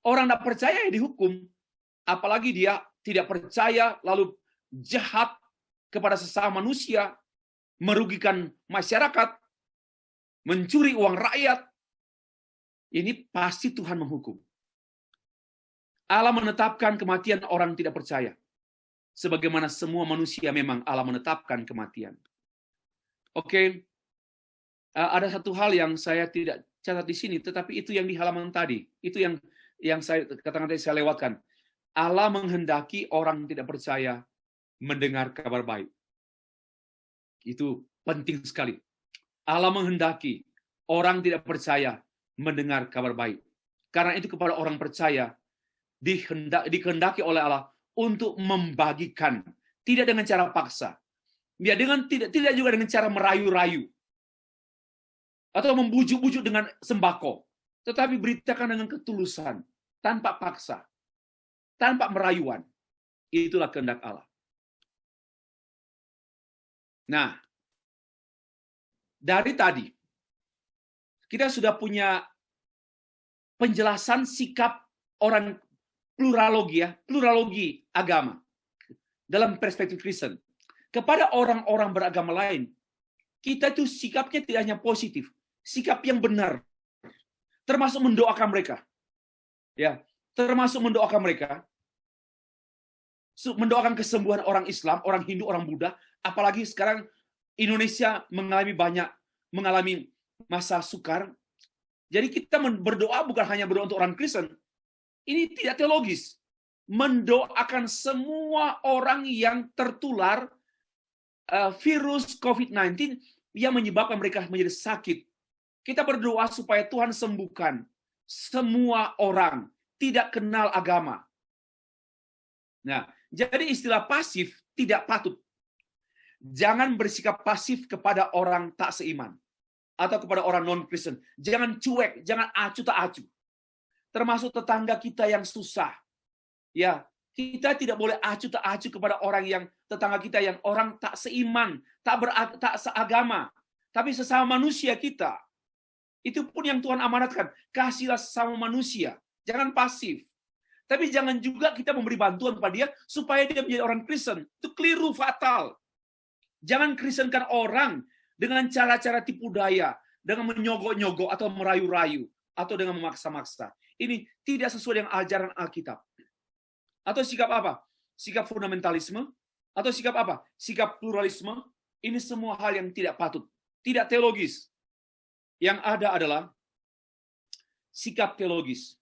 Orang tidak percaya ya dihukum. Apalagi dia tidak percaya lalu jahat kepada sesama manusia, merugikan masyarakat, mencuri uang rakyat. Ini pasti Tuhan menghukum. Allah menetapkan kematian orang tidak percaya. Sebagaimana semua manusia memang Allah menetapkan kematian. Oke, ada satu hal yang saya tidak catat di sini, tetapi itu yang di halaman tadi. Itu yang saya katakan tadi saya lewatkan. Allah menghendaki orang tidak percaya mendengar kabar baik. Itu penting sekali. Allah menghendaki orang tidak percaya mendengar kabar baik. Karena itu kepada orang percaya, dikehendaki oleh Allah untuk membagikan, tidak dengan cara paksa, ya tidak juga dengan cara merayu-rayu atau membujuk-bujuk dengan sembako, tetapi beritakan dengan ketulusan, tanpa paksa, tanpa merayuan. Itulah kehendak Allah. Nah, dari tadi kita sudah punya penjelasan sikap orang pluralogi agama dalam perspektif Kristen. Kepada orang-orang beragama lain, kita itu sikapnya tidak hanya positif, sikap yang benar, termasuk mendoakan mereka. Ya, termasuk mendoakan mereka, mendoakan kesembuhan orang Islam, orang Hindu, orang Buddha, apalagi sekarang Indonesia mengalami masa sukar. Jadi kita berdoa bukan hanya berdoa untuk orang Kristen. Ini tidak teologis. Mendoakan semua orang yang tertular virus COVID-19 yang menyebabkan mereka menjadi sakit. Kita berdoa supaya Tuhan sembuhkan semua orang, tidak kenal agama. Nah, jadi istilah pasif tidak patut. Jangan bersikap pasif kepada orang tak seiman atau kepada orang non-Kristen. Jangan cuek, jangan acuh tak acuh. Termasuk tetangga kita yang susah. Ya, kita tidak boleh acuh tak acuh kepada orang yang tetangga kita yang orang tak seiman, tak seagama, tapi sesama manusia kita. Itu pun yang Tuhan amanatkan. Kasihlah sesama manusia. Jangan pasif. Tapi jangan juga kita memberi bantuan kepada dia supaya dia menjadi orang Kristen. Itu keliru, fatal. Jangan kristenkan orang dengan cara-cara tipu daya, dengan menyogok-nyogok atau merayu-rayu, atau dengan memaksa-maksa. Ini tidak sesuai dengan ajaran Alkitab. Atau sikap apa? Sikap fundamentalisme? Atau sikap apa? Sikap pluralisme? Ini semua hal yang tidak patut. Tidak teologis. Yang ada adalah sikap teologis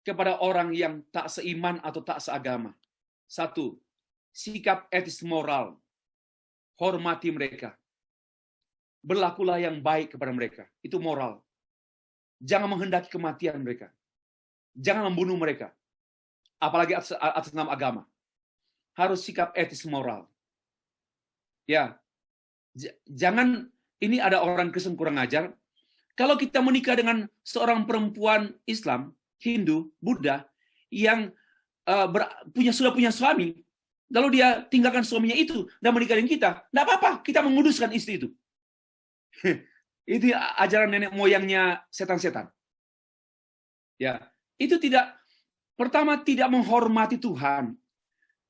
kepada orang yang tak seiman atau tak seagama. Satu, sikap etis moral. Hormati mereka. Berlakulah yang baik kepada mereka. Itu moral. Jangan menghendaki kematian mereka. Jangan membunuh mereka. Apalagi atas nama agama. Harus sikap etis moral. Ya. Jangan, ini ada orang Kristen kurang ajar. Kalau kita menikah dengan seorang perempuan Islam, Hindu, Buddha, yang sudah punya suami, lalu dia tinggalkan suaminya itu dan menikah dengan kita, tidak apa-apa, kita menguduskan istri itu. Itu ajaran nenek moyangnya setan-setan. Ya, itu pertama tidak menghormati Tuhan,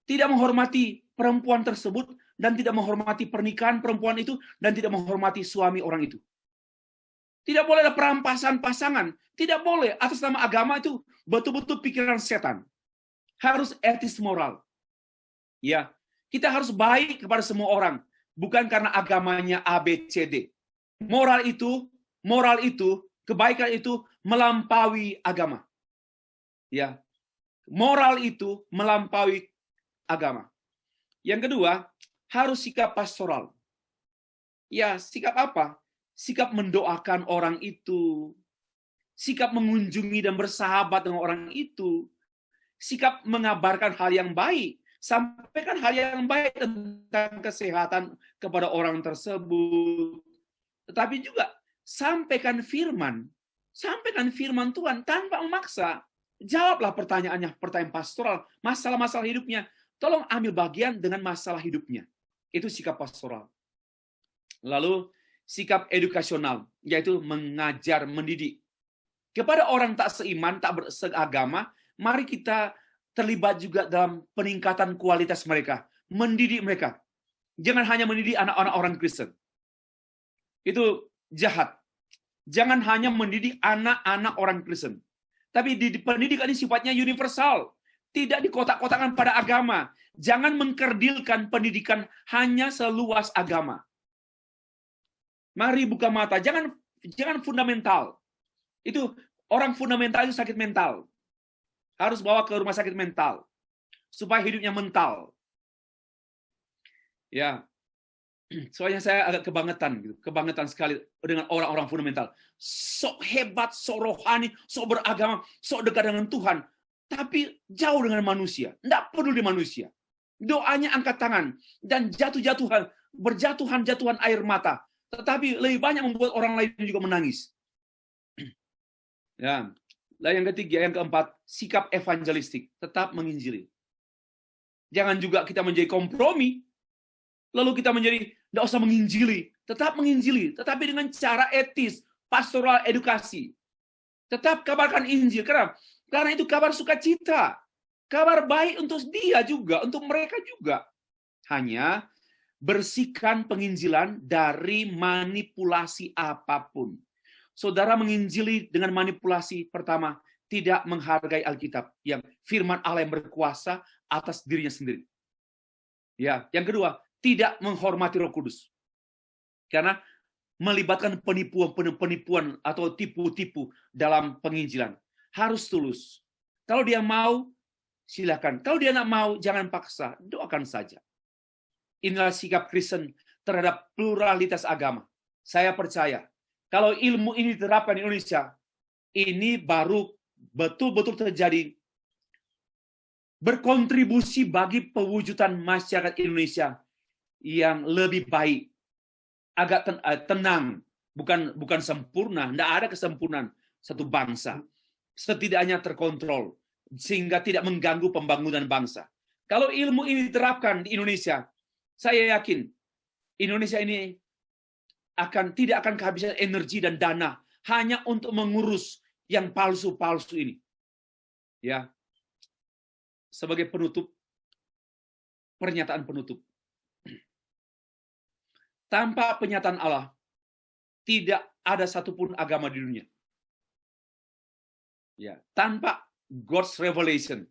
tidak menghormati perempuan tersebut, dan tidak menghormati pernikahan perempuan itu, dan tidak menghormati suami orang itu. Tidak boleh ada perampasan pasangan, tidak boleh atas nama agama itu betul-betul pikiran setan. Harus etis moral. Ya, kita harus baik kepada semua orang, bukan karena agamanya A, B, C, D. Moral itu, kebaikan itu melampaui agama. Ya, moral itu melampaui agama. Yang kedua, harus sikap pastoral. Ya, sikap apa? Sikap mendoakan orang itu, sikap mengunjungi dan bersahabat dengan orang itu, sikap mengabarkan hal yang baik, sampaikan hal yang baik tentang kesehatan kepada orang tersebut. Tetapi juga sampaikan firman Tuhan tanpa memaksa. Jawablah pertanyaan pastoral, masalah-masalah hidupnya. Tolong ambil bagian dengan masalah hidupnya. Itu sikap pastoral. Lalu sikap edukasional, yaitu mengajar, mendidik. Kepada orang tak seiman, tak beragama, mari kita terlibat juga dalam peningkatan kualitas mereka, mendidik mereka. Jangan hanya mendidik anak-anak orang Kristen. Itu jahat. Jangan hanya mendidik anak-anak orang Kristen. Tapi pendidikan ini sifatnya universal. Tidak dikotak-kotakan pada agama. Jangan mengkerdilkan pendidikan hanya seluas agama. Mari buka mata. Jangan fundamental. Itu orang fundamental itu sakit mental. Harus bawa ke rumah sakit mental. Supaya hidupnya mental. Ya. Soalnya saya agak kebangetan sekali dengan orang-orang fundamental. Sok hebat, sok rohani, sok beragama, sok dekat dengan Tuhan. Tapi jauh dengan manusia. Tidak peduli manusia. Doanya angkat tangan. Dan berjatuhan air mata. Tetapi lebih banyak membuat orang lain juga menangis. Ya. Lalu yang ketiga, yang keempat, sikap evangelistik. Tetap menginjili. Jangan juga kita menjadi kompromi. Lalu kita tidak usah menginjili. Tetap menginjili. Tetapi dengan cara etis, pastoral, edukasi. Tetap kabarkan Injil. Karena itu kabar sukacita. Kabar baik untuk dia juga, untuk mereka juga. Hanya bersihkan penginjilan dari manipulasi apapun. Saudara menginjili dengan manipulasi, pertama, tidak menghargai Alkitab, yang firman Allah yang berkuasa atas dirinya sendiri. Ya, yang kedua, tidak menghormati Roh Kudus. Karena melibatkan penipuan atau tipu-tipu dalam penginjilan. Harus tulus. Kalau dia mau, silakan. Kalau dia tidak mau, jangan paksa. Doakan saja. Inilah sikap Kristen terhadap pluralitas agama. Saya percaya, kalau ilmu ini diterapkan di Indonesia, ini baru betul-betul terjadi, berkontribusi bagi pewujudan masyarakat Indonesia yang lebih baik, agak tenang, bukan sempurna, tidak ada kesempurnaan satu bangsa, setidaknya terkontrol, sehingga tidak mengganggu pembangunan bangsa. Kalau ilmu ini diterapkan di Indonesia, saya yakin Indonesia ini tidak akan kehabisan energi dan dana hanya untuk mengurus yang palsu-palsu ini. Ya, sebagai penutup, pernyataan penutup. Tanpa penyataan Allah, tidak ada satupun agama di dunia. Ya, tanpa God's revelation,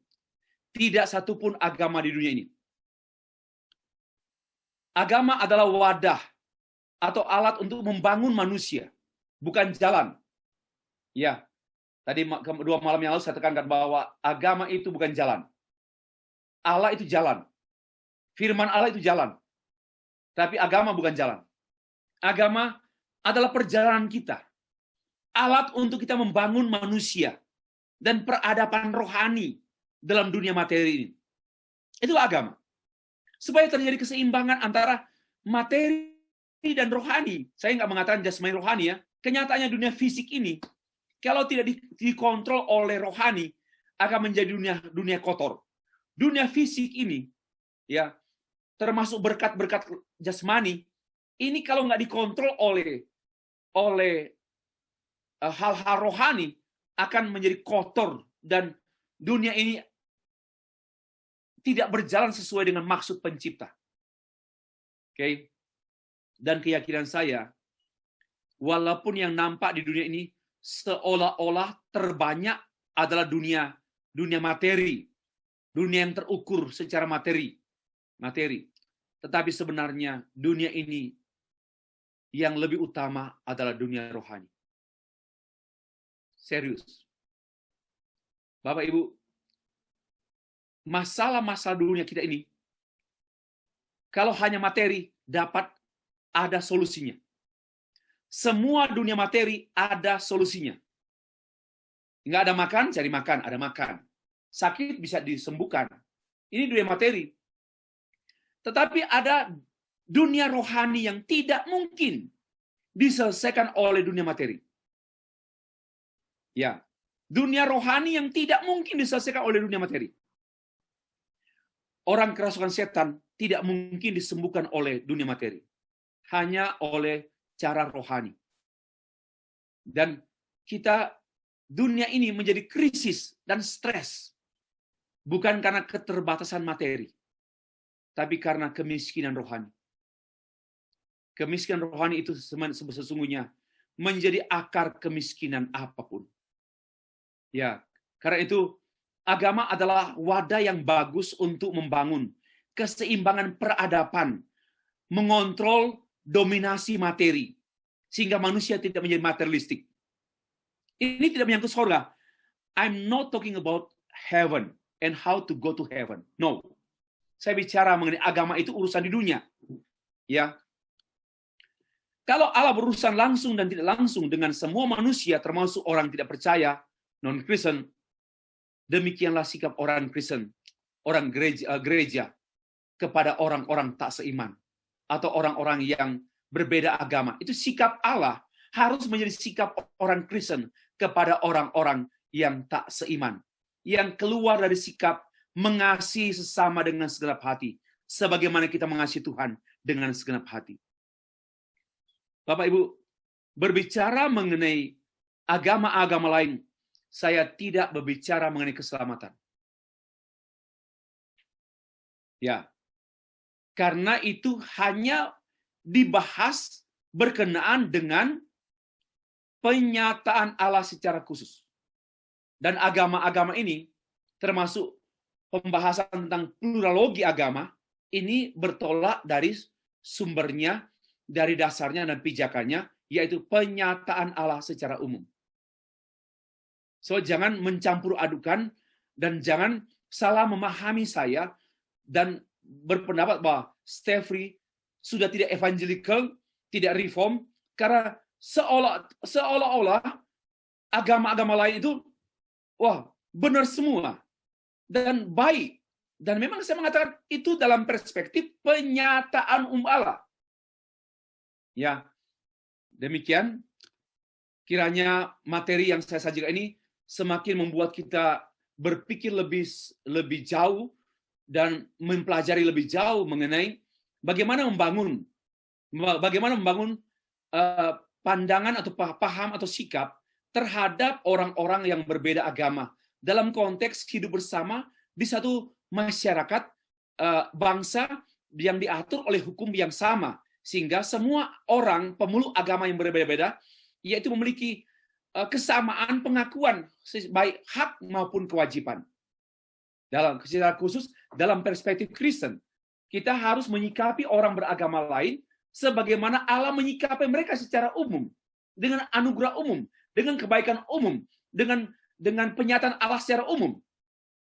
tidak satupun agama di dunia ini. Agama adalah wadah atau alat untuk membangun manusia, bukan jalan. Ya, tadi 2 malam yang lalu saya tekankan bahwa agama itu bukan jalan. Allah itu jalan. Firman Allah itu jalan. Tapi agama bukan jalan. Agama adalah perjalanan kita. Alat untuk kita membangun manusia dan peradaban rohani dalam dunia materi ini. Itulah agama. Supaya terjadi keseimbangan antara materi dan rohani. Saya nggak mengatakan jasmani rohani ya. Kenyataannya dunia fisik ini, kalau tidak dikontrol oleh rohani, akan menjadi dunia kotor. Dunia fisik ini ya, termasuk berkat-berkat jasmani, ini kalau nggak dikontrol oleh hal-hal rohani, akan menjadi kotor dan dunia ini tidak berjalan sesuai dengan maksud pencipta. Oke. Dan keyakinan saya, walaupun yang nampak di dunia ini seolah-olah terbanyak adalah dunia materi, dunia yang terukur secara materi. Tetapi sebenarnya dunia ini yang lebih utama adalah dunia rohani. Serius. Bapak Ibu, masalah-masalah dunia kita ini, kalau hanya materi, dapat ada solusinya. Semua dunia materi ada solusinya. Nggak ada makan, cari makan, ada makan. Sakit bisa disembuhkan. Ini dunia materi. Tetapi ada dunia rohani yang tidak mungkin diselesaikan oleh dunia materi. Ya, dunia rohani yang tidak mungkin diselesaikan oleh dunia materi. Orang kerasukan setan tidak mungkin disembuhkan oleh dunia materi. Hanya oleh cara rohani. Dan dunia ini menjadi krisis dan stres. Bukan karena keterbatasan materi. Tapi karena kemiskinan rohani. Kemiskinan rohani itu sesungguhnya menjadi akar kemiskinan apapun. Ya, karena itu agama adalah wadah yang bagus untuk membangun keseimbangan peradaban, mengontrol dominasi materi, sehingga manusia tidak menjadi materialistik. Ini tidak menyangkut surga. I'm not talking about heaven and how to go to heaven. No. Saya bicara mengenai agama itu urusan di dunia. Ya. Kalau Allah berurusan langsung dan tidak langsung dengan semua manusia, termasuk orang tidak percaya, non-Kristen, demikianlah sikap orang Kristen, orang gereja kepada orang-orang tak seiman atau orang-orang yang berbeda agama. Itu sikap Allah harus menjadi sikap orang Kristen kepada orang-orang yang tak seiman, yang keluar dari sikap mengasihi sesama dengan segenap hati, sebagaimana kita mengasihi Tuhan dengan segenap hati. Bapak Ibu, berbicara mengenai agama-agama lain, saya tidak berbicara mengenai keselamatan. Ya, karena itu hanya dibahas berkenaan dengan penyataan Allah secara khusus. Dan agama-agama ini, termasuk pembahasan tentang pluralogi agama, ini bertolak dari sumbernya, dari dasarnya dan pijakannya, yaitu penyataan Allah secara umum. So, jangan mencampur adukan dan jangan salah memahami saya dan berpendapat bahwa Steffrey sudah tidak evangelical, tidak reform, karena seolah-olah agama-agama lain itu benar semua dan baik. Dan memang saya mengatakan itu dalam perspektif penyataan Allah. Ya, demikian kiranya materi yang saya sajikan ini semakin membuat kita berpikir lebih jauh dan mempelajari lebih jauh mengenai bagaimana membangun pandangan atau paham atau sikap terhadap orang-orang yang berbeda agama dalam konteks hidup bersama di satu masyarakat bangsa yang diatur oleh hukum yang sama, sehingga semua orang pemeluk agama yang berbeda-beda yaitu memiliki kesamaan pengakuan baik hak maupun kewajiban. Secara khusus dalam perspektif Kristen, kita harus menyikapi orang beragama lain sebagaimana Allah menyikapi mereka secara umum, dengan anugerah umum, dengan kebaikan umum, dengan penyataan Allah secara umum,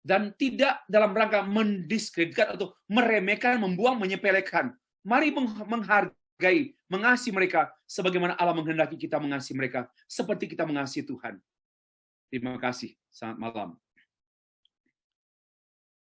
dan tidak dalam rangka mendiskreditkan atau meremehkan, membuang, menyepelekan. Mari menghargai, mengasihi mereka sebagaimana Allah menghendaki kita mengasihi mereka, seperti kita mengasihi Tuhan. Terima kasih. Selamat malam.